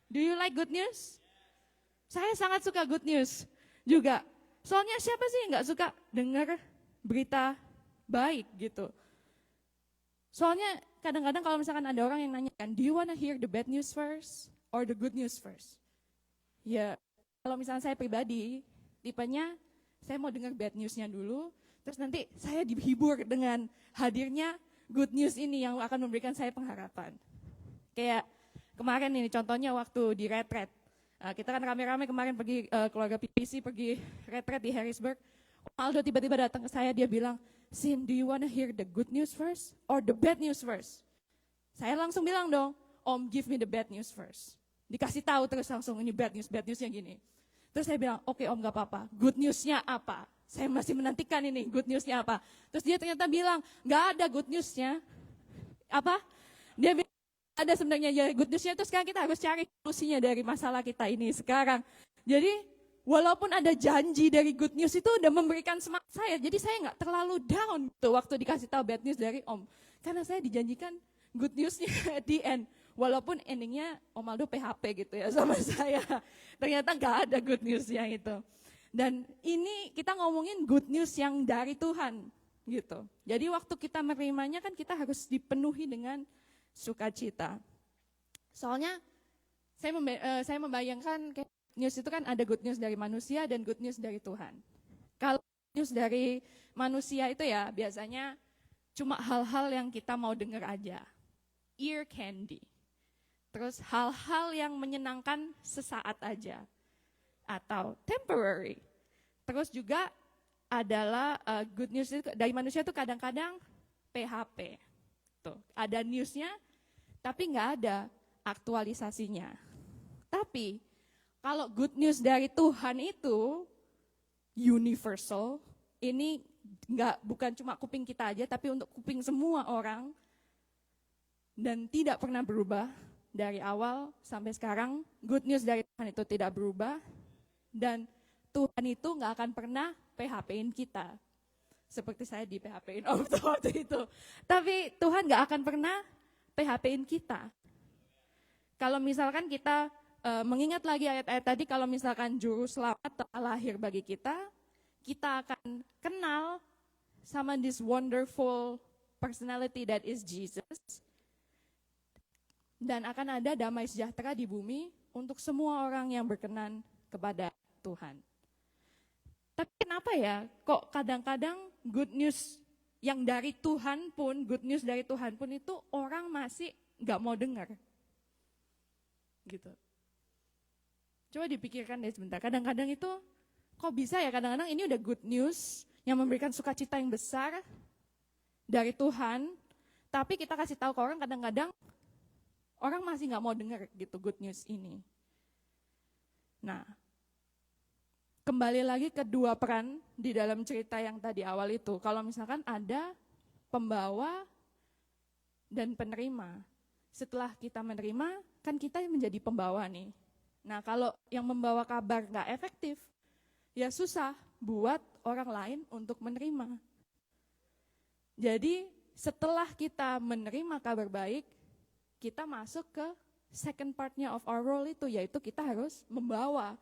[SPEAKER 4] Do you like good news? Saya sangat suka good news juga. Soalnya siapa sih yang gak suka dengar berita baik gitu. Soalnya kadang-kadang kalau misalkan ada orang yang nanyakan, do you wanna hear the bad news first or the good news first? Ya, kalau misalnya saya pribadi, tipenya saya mau dengar bad newsnya dulu, terus nanti saya dihibur dengan hadirnya good news ini yang akan memberikan saya pengharapan. Kayak kemarin ini contohnya waktu di retret. Kita kan rame-rame kemarin pergi keluarga PPC pergi retret di Harrisburg. Om Aldo tiba-tiba datang ke saya, dia bilang, Sin, do you wanna hear the good news first or the bad news first? Saya langsung bilang dong, Om, give me the bad news first. Dikasih tahu terus langsung ini bad newsnya gini. Terus saya bilang, oke Om gak apa-apa, good newsnya apa? Saya masih menantikan ini, good newsnya apa? Terus dia ternyata bilang, gak ada good newsnya. Apa? Dia bilang, ada sebenarnya ya good newsnya itu sekarang kita harus cari solusinya dari masalah kita ini sekarang. Jadi walaupun ada janji dari good news itu udah memberikan semangat saya, jadi saya gak terlalu down tuh waktu dikasih tahu bad news dari Om. Karena saya dijanjikan good newsnya at the end. Walaupun endingnya Om Aldo PHP gitu ya sama saya. Ternyata gak ada good newsnya itu. Dan ini kita ngomongin good news yang dari Tuhan gitu. Jadi waktu kita menerimanya kan kita harus dipenuhi dengan sukacita. Soalnya Saya membayangkan kayak news itu kan ada good news dari manusia dan good news dari Tuhan. Kalau news dari manusia itu ya biasanya cuma hal-hal yang kita mau dengar aja. Ear candy. Terus hal-hal yang menyenangkan sesaat aja. Atau temporary. Terus juga adalah good news itu dari manusia itu kadang-kadang PHP. Tuh, ada newsnya tapi nggak ada aktualisasinya. Tapi kalau good news dari Tuhan itu universal, ini bukan cuma kuping kita aja, tapi untuk kuping semua orang dan tidak pernah berubah dari awal sampai sekarang. Good news dari Tuhan itu tidak berubah dan Tuhan itu nggak akan pernah PHP-in kita. Seperti saya di PHP-in waktu itu. Tapi Tuhan nggak akan pernah PHP-in kita. Kalau misalkan kita mengingat lagi ayat-ayat tadi, kalau misalkan juru selamat telah lahir bagi kita, kita akan kenal sama this wonderful personality that is Jesus. Dan akan ada damai sejahtera di bumi untuk semua orang yang berkenan kepada Tuhan. Tapi kenapa ya kok kadang-kadang good news yang dari Tuhan pun, good news dari Tuhan pun itu orang masih gak mau dengar. Gitu. Coba dipikirkan deh sebentar, kadang-kadang itu kok bisa ya kadang-kadang ini udah good news yang memberikan sukacita yang besar dari Tuhan, tapi kita kasih tahu ke orang kadang-kadang orang masih gak mau dengar gitu good news ini. Nah, kembali lagi ke dua peran di dalam cerita yang tadi awal itu. Kalau misalkan ada pembawa dan penerima. Setelah kita menerima, kan kita menjadi pembawa nih. Nah kalau yang membawa kabar gak efektif, ya susah buat orang lain untuk menerima. Jadi setelah kita menerima kabar baik, kita masuk ke second partnya of our role itu, yaitu kita harus membawa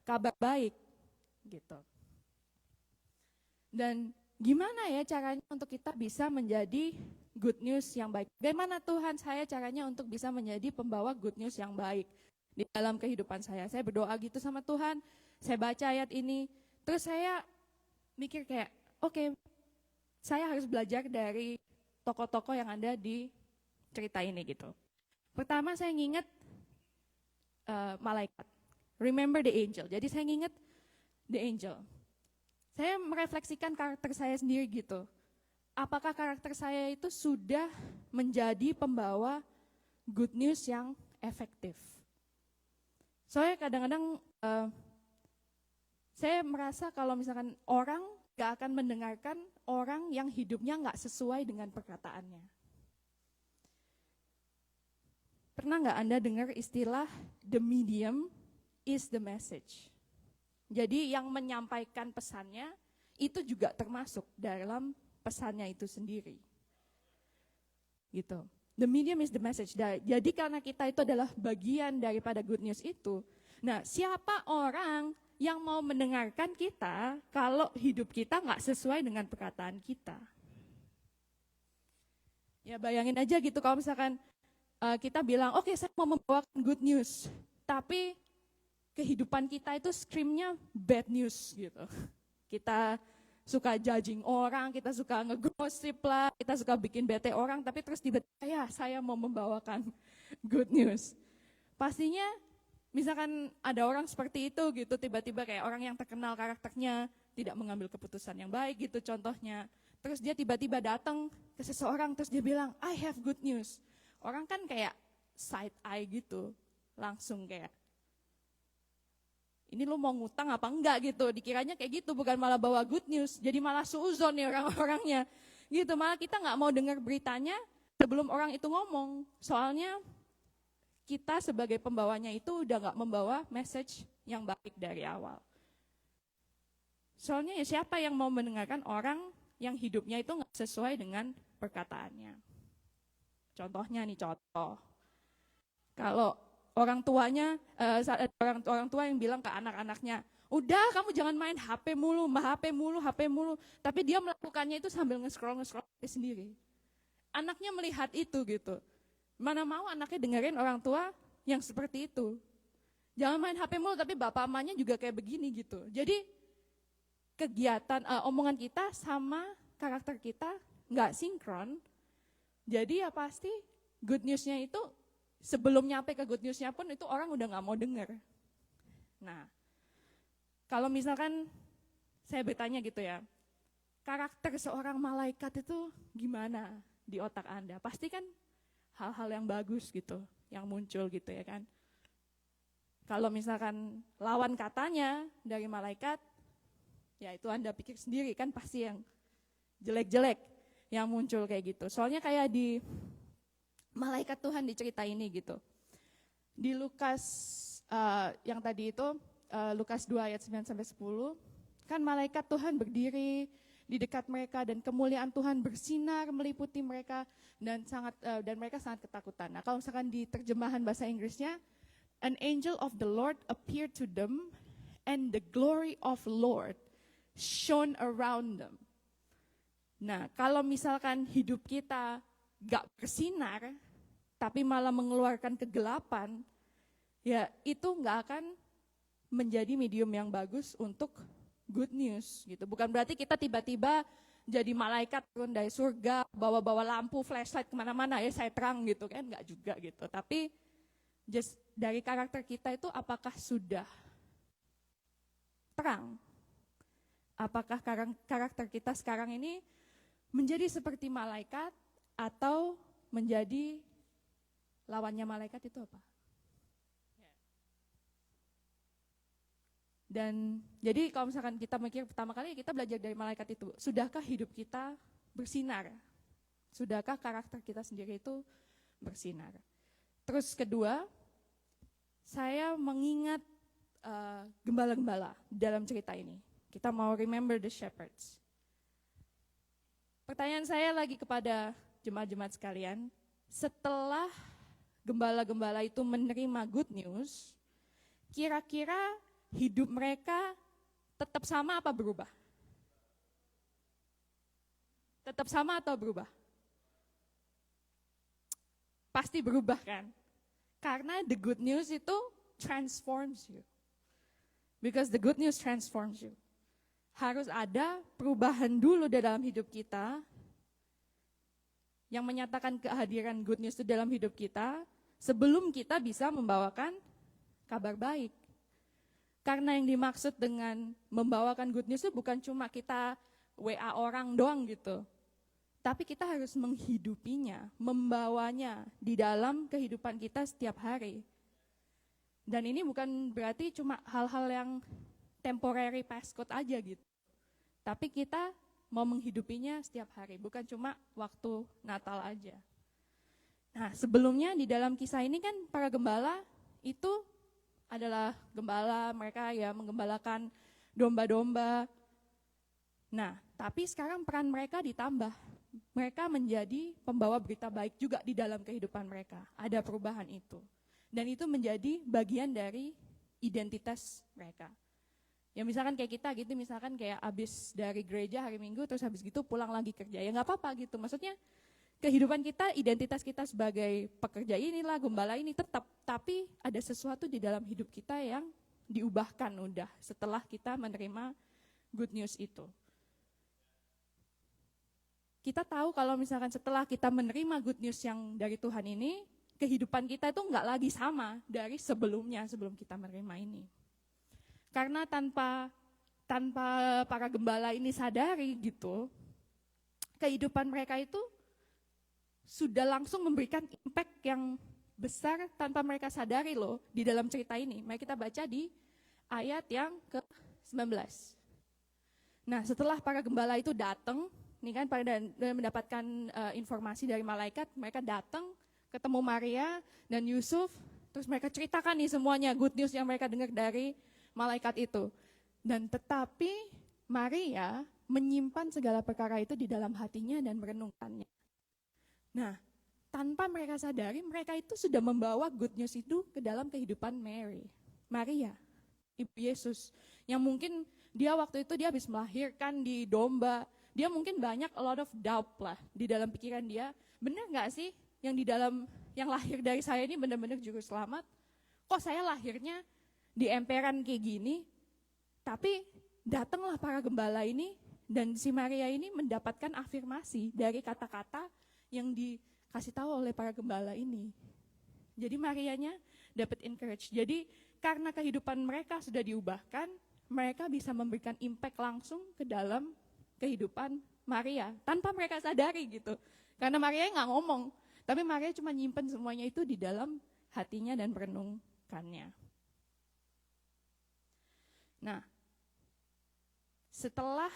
[SPEAKER 4] kabar baik. Gitu. Dan gimana ya caranya untuk kita bisa menjadi good news yang baik? Bagaimana Tuhan saya caranya untuk bisa menjadi pembawa good news yang baik di dalam kehidupan saya? Saya berdoa gitu sama Tuhan, saya baca ayat ini, terus saya mikir kayak, oke, saya harus belajar dari tokoh-tokoh yang ada di cerita ini gitu. Pertama saya nginget malaikat, remember the angel. Jadi saya nginget the angel. Saya merefleksikan karakter saya sendiri gitu. Apakah karakter saya itu sudah menjadi pembawa good news yang efektif? Soalnya kadang-kadang saya merasa kalau misalkan orang gak akan mendengarkan orang yang hidupnya gak sesuai dengan perkataannya. Pernah gak Anda dengar istilah the medium is the message? Jadi yang menyampaikan pesannya itu juga termasuk dalam pesannya itu sendiri. Gitu. The medium is the message. Jadi karena kita itu adalah bagian daripada good news itu. Nah, siapa orang yang mau mendengarkan kita kalau hidup kita nggak sesuai dengan perkataan kita? Ya bayangin aja gitu kalau misalkan kita bilang, oke, saya mau membawakan good news, tapi kehidupan kita itu screamnya bad news gitu. Kita suka judging orang, kita suka ngegosip lah, kita suka bikin bete orang, tapi terus tiba-tiba ya saya mau membawakan good news. Pastinya misalkan ada orang seperti itu gitu, tiba-tiba kayak orang yang terkenal karakternya tidak mengambil keputusan yang baik gitu contohnya. Terus dia tiba-tiba datang ke seseorang terus dia bilang, I have good news. Orang kan kayak side eye gitu, langsung kayak, ini lu mau ngutang apa enggak gitu, dikiranya kayak gitu, bukan malah bawa good news, jadi malah suuzon nih orang-orangnya, gitu. Malah kita nggak mau dengar beritanya sebelum orang itu ngomong, soalnya kita sebagai pembawanya itu udah nggak membawa message yang baik dari awal. Soalnya ya siapa yang mau mendengarkan orang yang hidupnya itu nggak sesuai dengan perkataannya? Contohnya nih contoh, kalau orang tuanya, orang tua yang bilang ke anak-anaknya, udah kamu jangan main HP mulu, HP mulu. Tapi dia melakukannya itu sambil nge-scroll sendiri. Anaknya melihat itu gitu. Mana mau anaknya dengerin orang tua yang seperti itu. Jangan main HP mulu, tapi bapak emaknya juga kayak begini gitu. Jadi kegiatan, omongan kita sama karakter kita nggak sinkron. Jadi ya pasti good newsnya itu sebelum nyampe ke good newsnya pun itu orang udah nggak mau denger. Nah, kalau misalkan saya bertanya gitu ya, karakter seorang malaikat itu gimana di otak Anda? Pasti kan hal-hal yang bagus gitu, yang muncul gitu ya kan. Kalau misalkan lawan katanya dari malaikat, ya itu Anda pikir sendiri kan pasti yang jelek-jelek yang muncul kayak gitu. Soalnya kayak di malaikat Tuhan di cerita ini gitu. Di Lukas yang tadi itu, Lukas 2 ayat 9-10, kan malaikat Tuhan berdiri di dekat mereka dan kemuliaan Tuhan bersinar meliputi mereka dan mereka sangat ketakutan. Nah, kalau misalkan di terjemahan bahasa Inggrisnya, an angel of the Lord appeared to them and the glory of Lord shone around them. Nah, kalau misalkan hidup kita gak bersinar, tapi malah mengeluarkan kegelapan, ya itu gak akan menjadi medium yang bagus untuk good news gitu. Bukan berarti kita tiba-tiba jadi malaikat turun dari surga, bawa-bawa lampu, flashlight kemana-mana, ya saya terang gitu kan, enggak juga gitu. Tapi just dari karakter kita itu apakah sudah terang? Apakah karakter kita sekarang ini menjadi seperti malaikat atau menjadi lawannya malaikat itu apa? Dan jadi kalau misalkan kita mikir pertama kali kita belajar dari malaikat itu, sudahkah hidup kita bersinar? Sudahkah karakter kita sendiri itu bersinar? Terus kedua, saya mengingat gembala-gembala dalam cerita ini. Kita mau remember the shepherds. Pertanyaan saya lagi kepada jemaat-jemaat sekalian, setelah gembala-gembala itu menerima good news, kira-kira hidup mereka tetap sama apa berubah? Tetap sama atau berubah? Pasti berubah kan? Karena the good news itu transforms you. Because the good news transforms you. Harus ada perubahan dulu dalam hidup kita yang menyatakan kehadiran good news itu dalam hidup kita sebelum kita bisa membawakan kabar baik. Karena yang dimaksud dengan membawakan good news itu bukan cuma kita WA orang doang gitu. Tapi kita harus menghidupinya, membawanya di dalam kehidupan kita setiap hari. Dan ini bukan berarti cuma hal-hal yang temporary passcode aja gitu. Tapi kita mau menghidupinya setiap hari, bukan cuma waktu Natal aja. Nah, sebelumnya di dalam kisah ini kan para gembala itu adalah gembala, mereka ya menggembalakan domba-domba. Nah, tapi sekarang peran mereka ditambah. Mereka menjadi pembawa berita baik juga di dalam kehidupan mereka. Ada perubahan itu. Dan itu menjadi bagian dari identitas mereka. Ya misalkan kayak kita gitu, misalkan kayak habis dari gereja hari Minggu, terus habis gitu pulang lagi kerja. Ya gak apa-apa gitu, maksudnya kehidupan kita, identitas kita sebagai pekerja inilah, gembala ini tetap, tapi ada sesuatu di dalam hidup kita yang diubahkan udah setelah kita menerima good news itu. Kita tahu kalau misalkan setelah kita menerima good news yang dari Tuhan ini, kehidupan kita itu enggak lagi sama dari sebelumnya, sebelum kita menerima ini. Karena tanpa para gembala ini sadari gitu, kehidupan mereka itu sudah langsung memberikan impact yang besar tanpa mereka sadari loh di dalam cerita ini. Mari kita baca di ayat yang ke-19. Nah, setelah para gembala itu datang, ini kan pada mendapatkan informasi dari malaikat, mereka datang ketemu Maria dan Yusuf, terus mereka ceritakan nih semuanya good news yang mereka dengar dari malaikat itu. Dan tetapi Maria menyimpan segala perkara itu di dalam hatinya dan merenungkannya. Nah, tanpa mereka sadari, mereka itu sudah membawa good news itu ke dalam kehidupan Maria, Ibu Yesus. Yang mungkin dia waktu itu dia habis melahirkan di domba, dia mungkin banyak a lot of doubt lah di dalam pikiran dia. Benar gak sih yang di dalam yang lahir dari saya ini benar-benar juru selamat. Kok saya lahirnya di emperan kayak gini, tapi datanglah para gembala ini dan si Maria ini mendapatkan afirmasi dari kata-kata yang dikasih tahu oleh para gembala ini. Jadi Marianya dapat encourage. Jadi karena kehidupan mereka sudah diubahkan, mereka bisa memberikan impact langsung ke dalam kehidupan Maria tanpa mereka sadari gitu. Karena Maria nggak ngomong, tapi Maria cuma nyimpen semuanya itu di dalam hatinya dan merenungkannya. Nah, setelah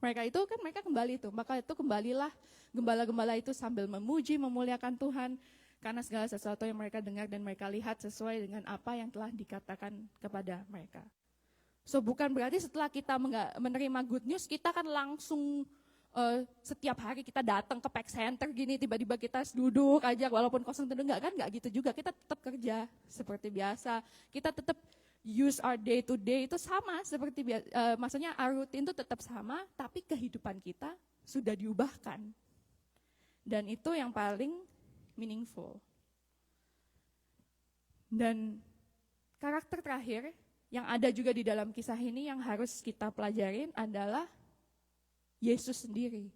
[SPEAKER 4] mereka itu kan mereka kembali tuh, maka itu kembalilah gembala-gembala itu sambil memuji, memuliakan Tuhan karena segala sesuatu yang mereka dengar dan mereka lihat sesuai dengan apa yang telah dikatakan kepada mereka. So bukan berarti setelah kita menerima good news, kita kan langsung setiap hari kita datang ke pack center gini, tiba-tiba kita duduk aja walaupun kosong duduk, enggak gitu juga. Kita tetap kerja seperti biasa, kita tetap use our day to day itu sama seperti biasa, maksudnya our routine itu tetap sama, tapi kehidupan kita sudah diubahkan. Dan itu yang paling meaningful. Dan karakter terakhir yang ada juga di dalam kisah ini yang harus kita pelajarin adalah Yesus sendiri.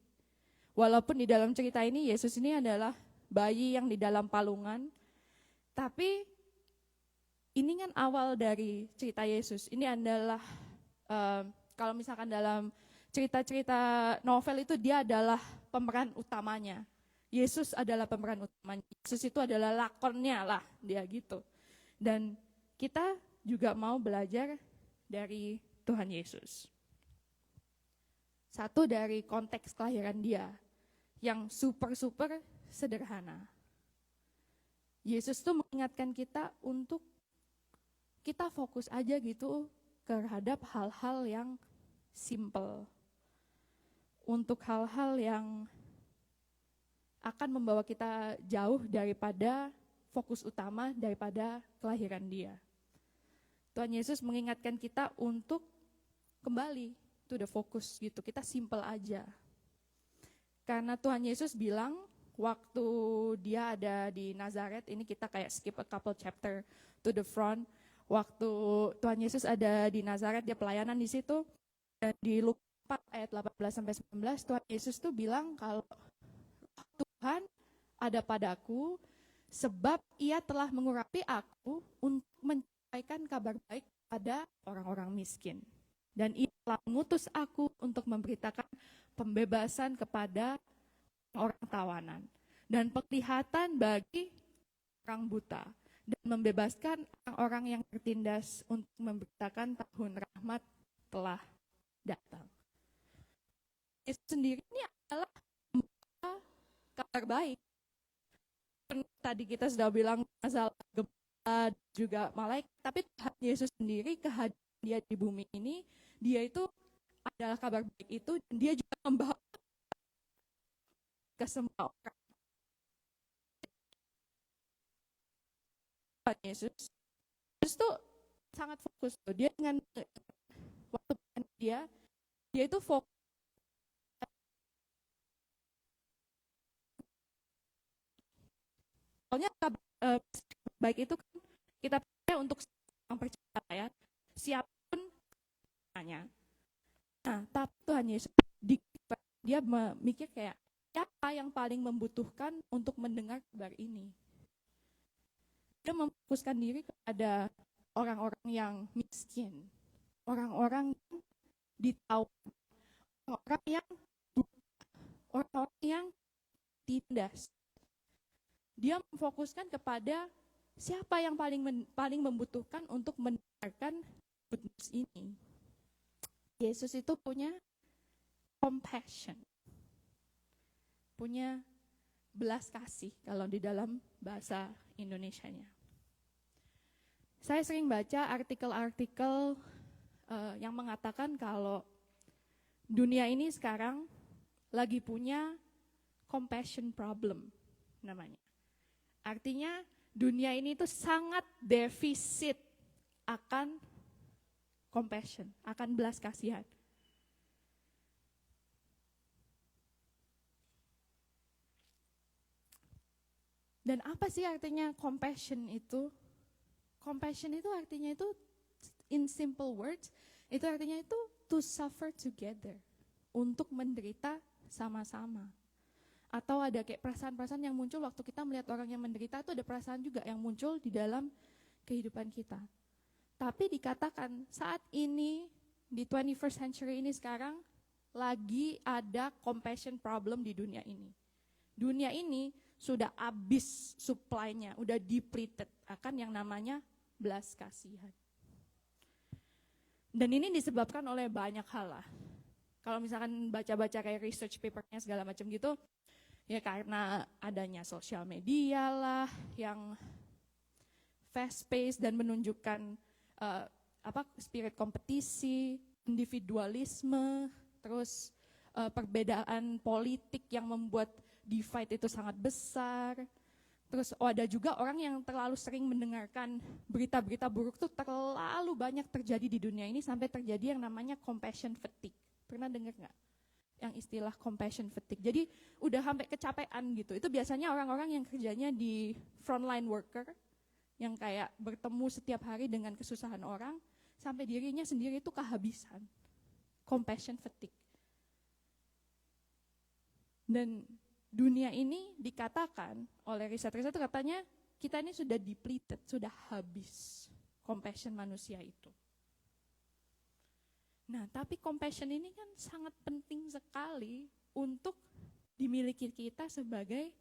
[SPEAKER 4] Walaupun di dalam cerita ini Yesus ini adalah bayi yang di dalam palungan, tapi ini kan awal dari cerita Yesus. Ini adalah kalau misalkan dalam cerita-cerita novel itu dia adalah pemeran utamanya. Yesus adalah pemeran utamanya. Yesus itu adalah lakonnya lah, dia gitu. Dan kita juga mau belajar dari Tuhan Yesus. Satu dari konteks kelahiran dia yang super sederhana. Yesus tuh mengingatkan kita untuk kita fokus aja gitu terhadap hal-hal yang simple. Untuk hal-hal yang akan membawa kita jauh daripada fokus utama daripada kelahiran dia. Tuhan Yesus mengingatkan kita untuk kembali to the focus gitu, kita simple aja. Karena Tuhan Yesus bilang waktu dia ada di Nazaret, ini kita kayak skip a couple chapter to the front. Waktu Tuhan Yesus ada di Nazaret, dia pelayanan di situ, dan di Lukas 4 ayat 18-19, Tuhan Yesus tuh bilang kalau Tuhan ada padaku, sebab ia telah mengurapi aku untuk menyampaikan kabar baik pada orang-orang miskin. Dan ia telah mengutus aku untuk memberitakan pembebasan kepada orang tawanan. Dan penglihatan bagi orang buta. Dan membebaskan orang-orang yang tertindas untuk memberitakan tahun rahmat telah datang. Yesus sendiri ini adalah kabar baik. Tadi kita sudah bilang masalah gembala juga malaikat, tapi Tuhan Yesus sendiri kehadiran dia di bumi ini, dia itu adalah kabar baik itu, dan dia juga membawa ke semua orang. Tuhan Yesus tuh sangat fokus tuh. Dia dengan waktu dia itu fokus. Soalnya baik itu kan kita percaya untuk yang percaya ya, siapapun hanya. Nah, tapi Tuhan Yesus dia memikir kayak siapa yang paling membutuhkan untuk mendengar kabar ini. Dia memfokuskan diri kepada orang-orang yang miskin, orang-orang yang ditawan, orang-orang yang tindas. Dia memfokuskan kepada siapa yang paling membutuhkan untuk mendengarkan good news ini. Yesus itu punya compassion, punya belas kasih kalau di dalam bahasa Indonesianya. Saya sering baca artikel-artikel yang mengatakan kalau dunia ini sekarang lagi punya compassion problem namanya. Artinya dunia ini itu sangat defisit akan compassion, akan belas kasihan. Dan apa sih artinya compassion itu? Compassion itu artinya itu, in simple words, itu artinya itu to suffer together, untuk menderita sama-sama. Atau ada kayak perasaan-perasaan yang muncul waktu kita melihat orang yang menderita, itu ada perasaan juga yang muncul di dalam kehidupan kita. Tapi dikatakan saat ini, di 21st century ini sekarang, lagi ada compassion problem di dunia ini. Dunia ini sudah habis supply-nya, udah depleted akan yang namanya belas kasihan. Dan ini disebabkan oleh banyak hal lah. Kalau misalkan baca-baca kayak research papernya segala macam gitu, ya karena adanya sosial media lah yang fast pace dan menunjukkan spirit kompetisi, individualisme, terus perbedaan politik yang membuat divide itu sangat besar. Terus ada juga orang yang terlalu sering mendengarkan berita-berita buruk tuh terlalu banyak terjadi di dunia ini sampai terjadi yang namanya compassion fatigue. Pernah dengar nggak? Yang istilah compassion fatigue. Jadi udah sampai kecapean gitu. Itu biasanya orang-orang yang kerjanya di frontline worker, yang kayak bertemu setiap hari dengan kesusahan orang, sampai dirinya sendiri itu kehabisan. Compassion fatigue. Dan dunia ini dikatakan oleh riset-riset itu katanya kita ini sudah depleted, sudah habis compassion manusia itu. Nah, tapi compassion ini kan sangat penting sekali untuk dimiliki kita sebagai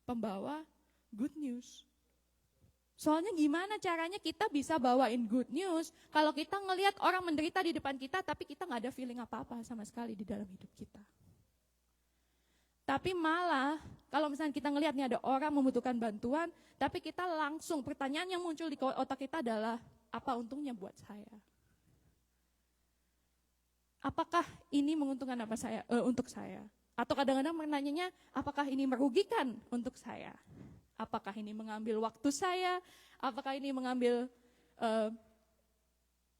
[SPEAKER 4] pembawa good news. Soalnya gimana caranya kita bisa bawain good news kalau kita ngelihat orang menderita di depan kita tapi kita nggak ada feeling apa-apa sama sekali di dalam hidup kita. Tapi malah kalau misalnya kita ngelihat nih ada orang membutuhkan bantuan, tapi kita langsung pertanyaan yang muncul di otak kita adalah apa untungnya buat saya? Apakah ini menguntungkan untuk saya? Atau kadang-kadang menanyanya apakah ini merugikan untuk saya? Apakah ini mengambil waktu saya? Apakah ini mengambil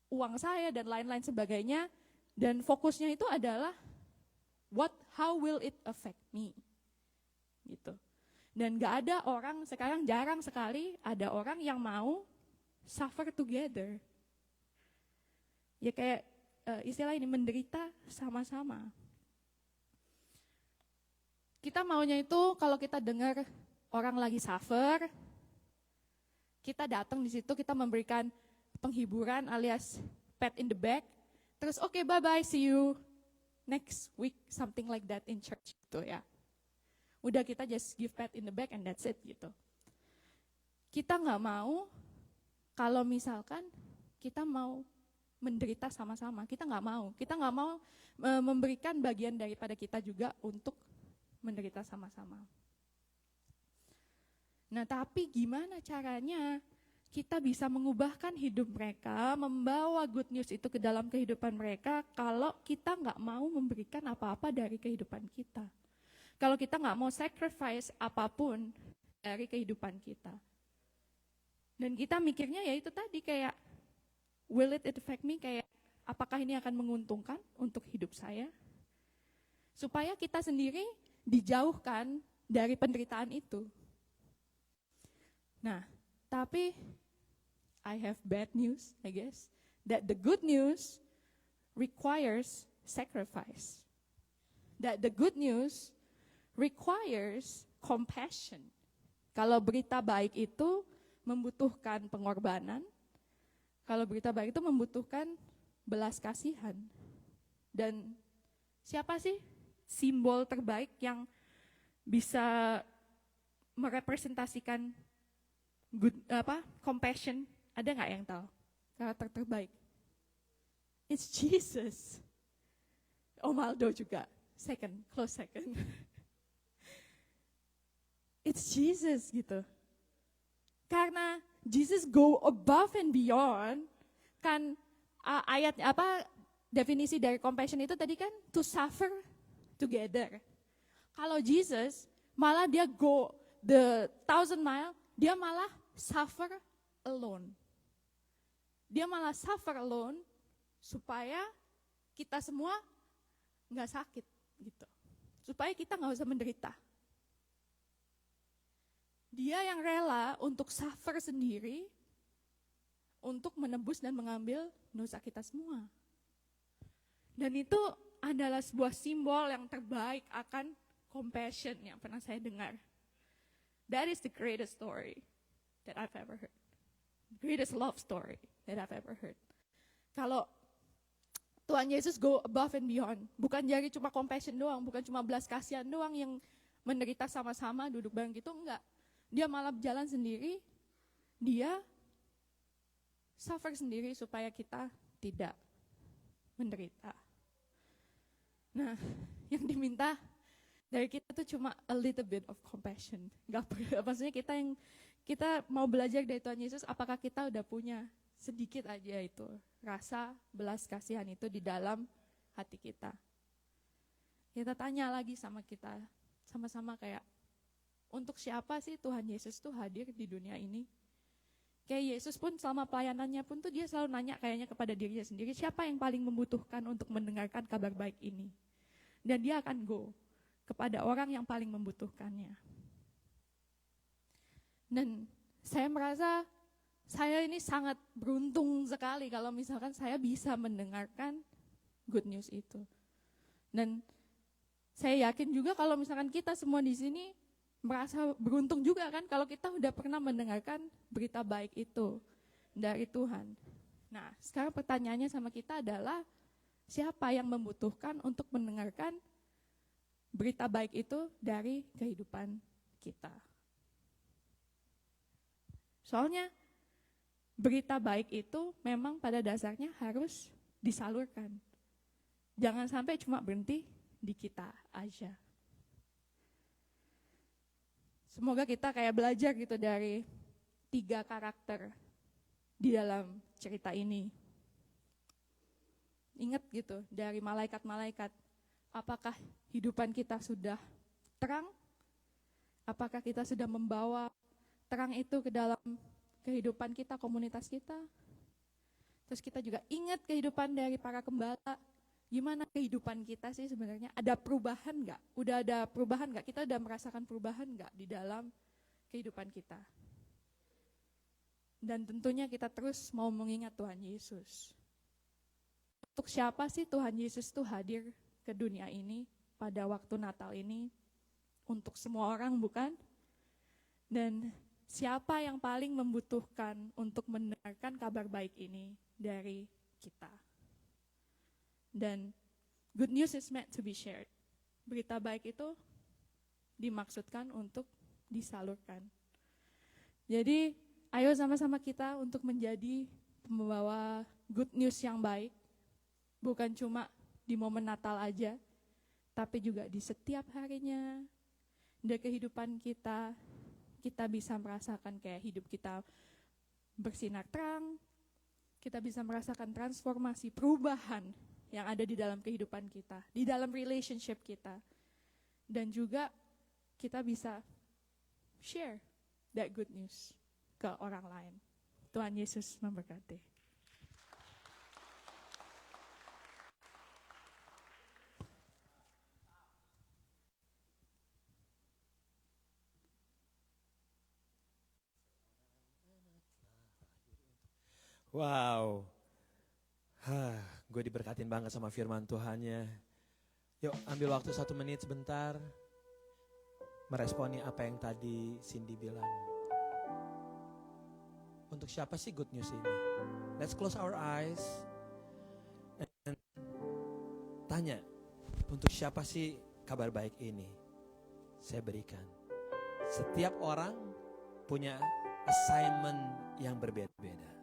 [SPEAKER 4] uang saya dan lain-lain sebagainya? Dan fokusnya itu adalah how will it affect me? Gitu. Dan gak ada orang, sekarang jarang sekali ada orang yang mau suffer together. Ya kayak istilah ini menderita sama-sama. Kita maunya itu kalau kita dengar orang lagi suffer, kita datang di situ, kita memberikan penghiburan alias pat in the back, terus oke, bye-bye, see you next week, something like that in church gitu ya. Udah kita just give pat in the back and that's it gitu. Kita nggak mau kalau misalkan kita mau menderita sama-sama, kita nggak mau memberikan bagian daripada kita juga untuk menderita sama-sama. Nah, tapi gimana caranya kita bisa mengubahkan hidup mereka, membawa good news itu ke dalam kehidupan mereka kalau kita nggak mau memberikan apa-apa dari kehidupan kita. Kalau kita nggak mau sacrifice apapun dari kehidupan kita. Dan kita mikirnya ya itu tadi kayak, will it affect me, kayak apakah ini akan menguntungkan untuk hidup saya? Supaya kita sendiri dijauhkan dari penderitaan itu. Nah, tapi I have bad news, I guess, that the good news requires sacrifice. That the good news requires compassion. Kalau berita baik itu membutuhkan pengorbanan, kalau berita baik itu membutuhkan belas kasihan. Dan siapa sih simbol terbaik yang bisa merepresentasikan compassion? Ada nggak yang tahu karakter terbaik? It's Jesus. Om Aldo juga, close second. It's Jesus gitu. Karena Jesus go above and beyond, kan definisi dari compassion itu tadi kan to suffer together. Kalau Jesus malah dia go the 1,000 mile, dia malah suffer alone. Dia malah suffer alone supaya kita semua nggak sakit gitu. Supaya kita nggak usah menderita. Dia yang rela untuk suffer sendiri untuk menebus dan mengambil dosa kita semua. Dan itu adalah sebuah simbol yang terbaik akan compassion yang pernah saya dengar. That is the greatest story that I've ever heard. Greatest love story that I've ever heard. Kalau Tuhan Yesus go above and beyond, bukan jadi cuma compassion doang, bukan cuma belas kasihan doang yang menderita sama-sama duduk bareng gitu, enggak. Dia malah jalan sendiri, dia suffer sendiri supaya kita tidak menderita. Nah, yang diminta dari kita tuh cuma a little bit of compassion. Maksudnya kita mau belajar dari Tuhan Yesus, apakah kita udah punya sedikit aja itu rasa belas kasihan itu di dalam hati kita. Kita tanya lagi sama kita, sama-sama kayak, untuk siapa sih Tuhan Yesus tuh hadir di dunia ini? Kayak Yesus pun selama pelayanannya pun tuh dia selalu nanya kayaknya kepada dirinya sendiri, siapa yang paling membutuhkan untuk mendengarkan kabar baik ini? Dan dia akan go kepada orang yang paling membutuhkannya. Dan saya merasa saya ini sangat beruntung sekali kalau misalkan saya bisa mendengarkan good news itu. Dan saya yakin juga kalau misalkan kita semua di sini merasa beruntung juga kan kalau kita udah pernah mendengarkan berita baik itu dari Tuhan. Nah, sekarang pertanyaannya sama kita adalah siapa yang membutuhkan untuk mendengarkan berita baik itu dari kehidupan kita. Soalnya berita baik itu memang pada dasarnya harus disalurkan. Jangan sampai cuma berhenti di kita aja. Semoga kita kayak belajar gitu dari 3 karakter di dalam cerita ini. Ingat gitu dari malaikat-malaikat. Apakah hidupan kita sudah terang? Apakah kita sudah membawa terang itu ke dalam kehidupan kita, komunitas kita? Terus kita juga ingat kehidupan dari para gembala. Gimana kehidupan kita sih sebenarnya? Ada perubahan nggak? Udah ada perubahan nggak? Kita udah merasakan perubahan nggak di dalam kehidupan kita? Dan tentunya kita terus mau mengingat Tuhan Yesus. Untuk siapa sih Tuhan Yesus tuh hadir ke dunia ini pada waktu Natal ini? Untuk semua orang bukan? Dan siapa yang paling membutuhkan untuk mendengarkan kabar baik ini dari kita? Dan good news is meant to be shared. Berita baik itu dimaksudkan untuk disalurkan. Jadi ayo sama-sama kita untuk menjadi pembawa good news yang baik. Bukan cuma di momen Natal aja, tapi juga di setiap harinya. Di kehidupan kita bisa merasakan kayak hidup kita bersinar terang, kita bisa merasakan transformasi, perubahan yang ada di dalam kehidupan kita, di dalam relationship kita. Dan juga kita bisa share that good news ke orang lain. Tuhan Yesus memberkati.
[SPEAKER 1] Wow, gue diberkatin banget sama firman Tuhannya. Yuk ambil waktu 1 menit sebentar, meresponi apa yang tadi Cindy bilang. Untuk siapa sih good news ini? Let's close our eyes and tanya, untuk siapa sih kabar baik ini? Saya berikan. Setiap orang punya assignment yang berbeda-beda.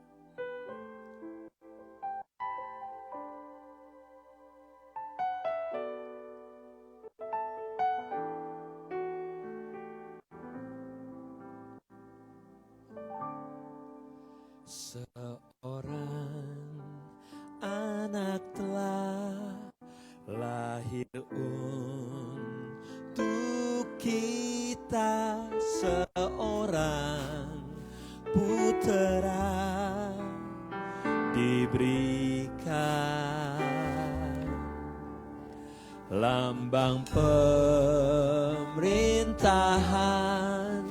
[SPEAKER 1] Seorang anak telah lahir untuk kita, seorang putera diberikan, lambang pemerintahan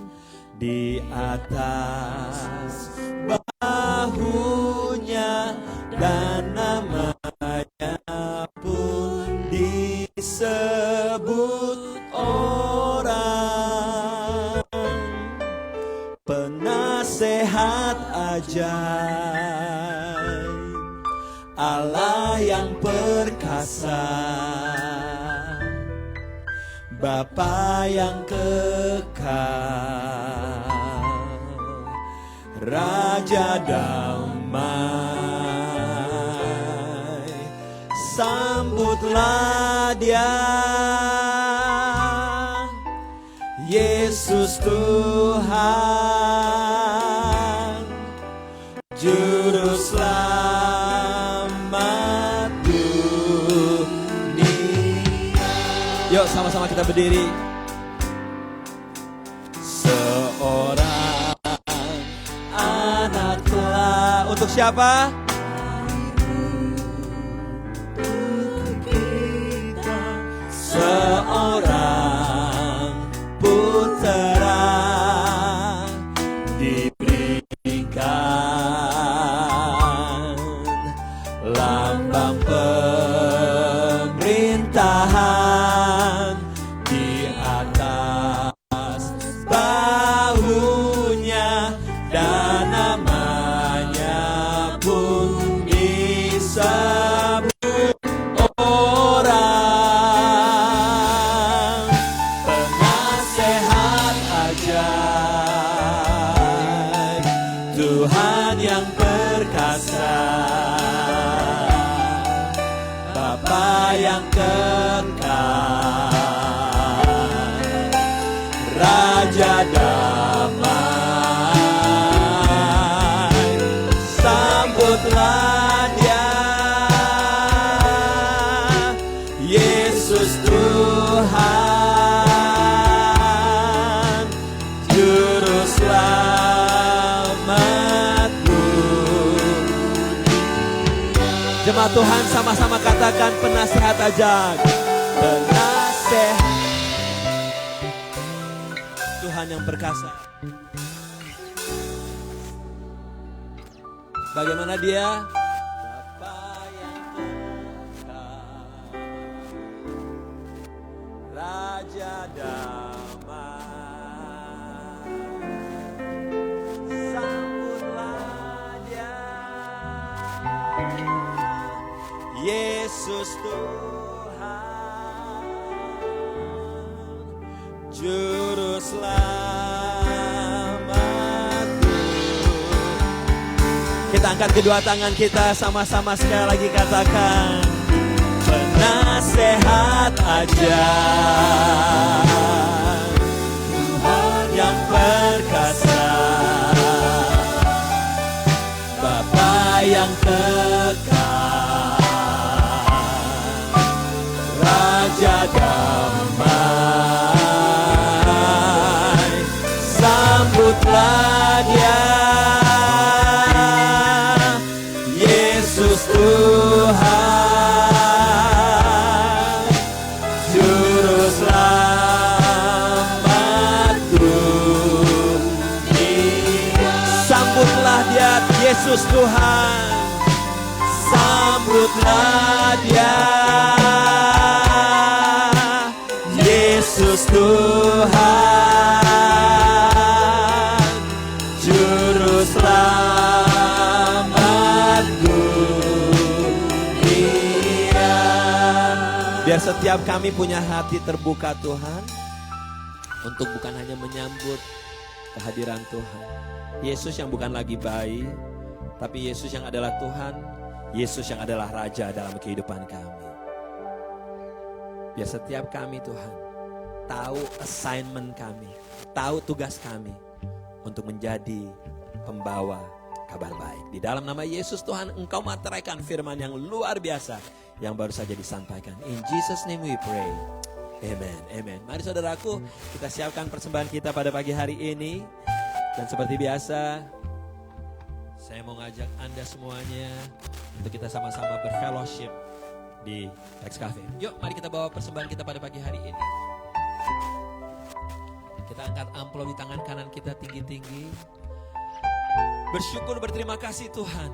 [SPEAKER 2] di atas bahunya, dan namanya pun disebut orang penasehat ajaib, Allah yang perkasa, Bapa yang kekal, Raja damai. Sambutlah Dia, Yesus Tuhan, Juru Selamat dunia. Yuk sama-sama kita berdiri. Seorang anak telah, untuk siapa? Seorang putera diberikan, lambang pemerintahan di atas bahunya, dan namanya pun disebut orang penasehat ajaib, Tuhan yang perkasa, Bapa yang kekal, Raja damai. Sambutlah Dia, Yesus Tuhan, Juru Selamat dunia. Jemaat Tuhan, sama-sama katakan penasehat ajaib. Penasehat Tuhan yang perkasa. Bagaimana Dia? Bapa yang kekal, Raja damai. Sambutlah Dia, Yesus Tuhan, Juru Selamat dunia. Kita angkat kedua tangan kita, sama-sama sekali lagi katakan penasehat ajaib, Tuhan yang perkasa, Bapa yang kekal, Raja damai. Sambutlah Dia, Yesus Tuhan, Juru Selamat dunia. Sambutlah Dia, Yesus Tuhan, sambutlah Dia, Yesus Tuhan, Juru Selamat dunia. Biar setiap kami punya hati terbuka Tuhan, untuk bukan hanya menyambut kehadiran Tuhan, Yesus yang bukan lagi bayi, tapi Yesus yang adalah Tuhan, Yesus yang adalah Raja dalam kehidupan kami. Biar setiap kami Tuhan tahu assignment kami, tahu tugas kami untuk menjadi pembawa kabar baik. Di dalam nama Yesus Tuhan, Engkau materaikan firman yang luar biasa yang baru saja disampaikan. In Jesus name we pray. Amen, amen. Mari saudaraku, kita siapkan persembahan kita pada pagi hari ini. Dan seperti biasa, saya mau ngajak Anda semuanya untuk kita sama-sama berfellowship di Lex Cafe. Yuk, mari kita bawa persembahan kita pada pagi hari ini. Kita angkat amplop di tangan kanan kita tinggi-tinggi. Bersyukur, berterima kasih Tuhan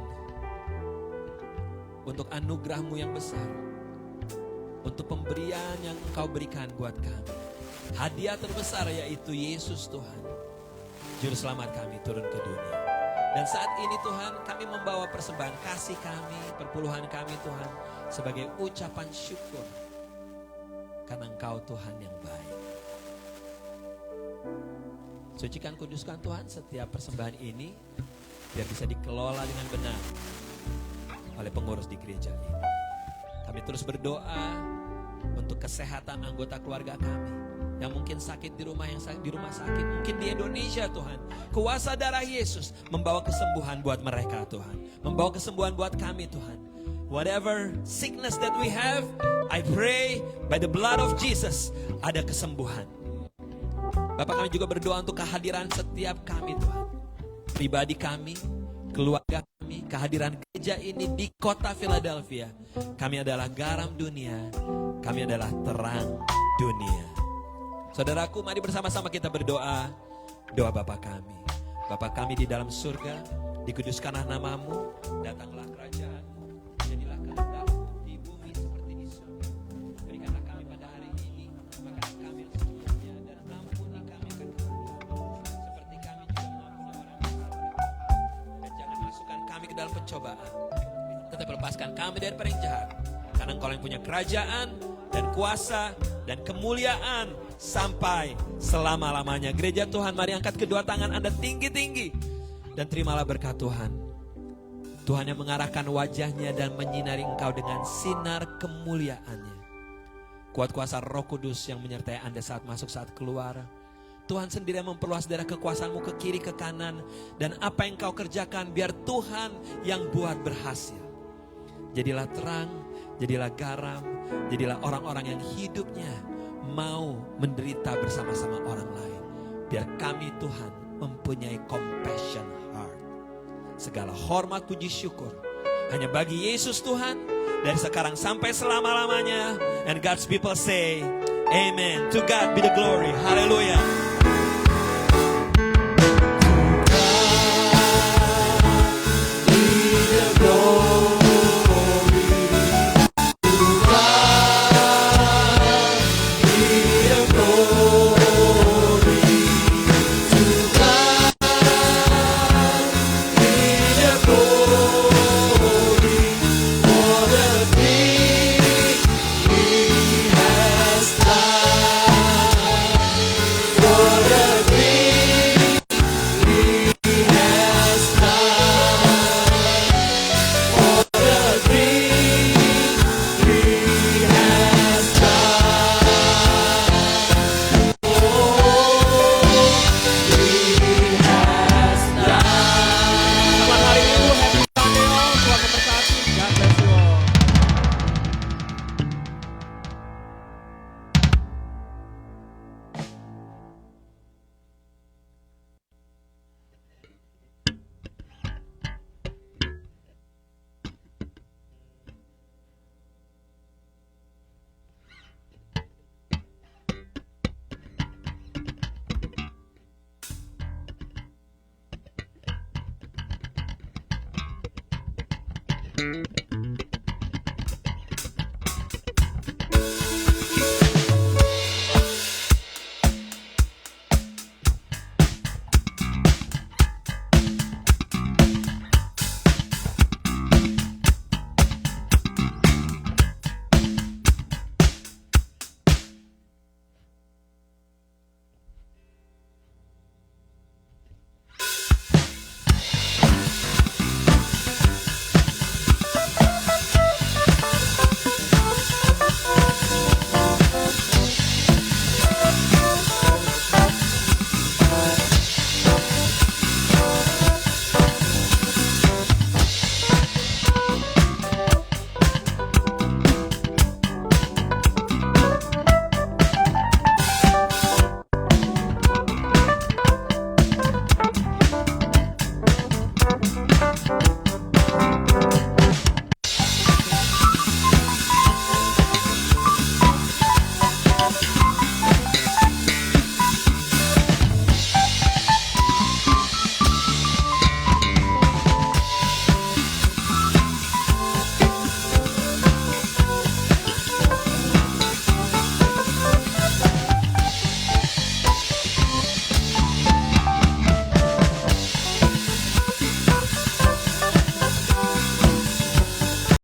[SPEAKER 2] untuk anugerah-Mu yang besar, untuk pemberian yang Engkau berikan buat kami. Hadiah terbesar yaitu Yesus Tuhan, Juru Selamat kami turun ke dunia. Dan saat ini Tuhan, kami membawa persembahan kasih kami, perpuluhan kami Tuhan, sebagai ucapan syukur karena Engkau Tuhan yang baik. Sucikan, kuduskan Tuhan setiap persembahan ini, biar bisa dikelola dengan benar oleh pengurus di gereja ini. Kami terus berdoa untuk kesehatan anggota keluarga kami yang mungkin sakit di rumah sakit, mungkin di Indonesia Tuhan. Kuasa darah Yesus membawa kesembuhan buat mereka Tuhan, membawa kesembuhan buat kami Tuhan. Whatever sickness that we have, I pray by the blood of Jesus ada kesembuhan. Bapak, kami juga berdoa untuk kehadiran setiap kami Tuhan, pribadi kami, keluarga kami, kehadiran gereja ini di kota Philadelphia. Kami adalah garam dunia, kami adalah terang dunia. Saudaraku, mari bersama-sama kita berdoa. Doa Bapa kami. Bapa kami di dalam surga, dikuduskanlah nama-Mu, datanglah kerajaan-Mu, jadilah kehendak-Mu di bumi seperti di surga. Berikanlah kami pada hari ini makanan kami yang secukupnya, dan ampuni kami akan kesalahan kami, seperti kami juga mengampuni orang yang salah kepada kami. Dan jangan masukkan kami ke dalam pencobaan, tetapi lepaskan kami dari yang jahat. Karena Engkau yang punya kerajaan dan kuasa dan kemuliaan sampai selama-lamanya. Gereja Tuhan, mari angkat kedua tangan Anda tinggi-tinggi dan terimalah berkat Tuhan. Tuhan yang mengarahkan wajahnya dan menyinari engkau dengan sinar kemuliaannya. Kuat kuasa Roh Kudus yang menyertai Anda saat masuk, saat keluar. Tuhan sendiri yang memperluas daerah kekuasaan-Mu ke kiri, ke kanan. Dan apa yang Kau kerjakan, biar Tuhan yang buat berhasil. Jadilah terang, jadilah garam, jadilah orang-orang yang hidupnya mau menderita bersama-sama orang lain. Biar kami Tuhan mempunyai compassion heart. Segala hormat, puji, syukur hanya bagi Yesus Tuhan, dari sekarang sampai selama-lamanya. And God's people say, Amen. To God be the glory. Hallelujah.
[SPEAKER 5] Thank you.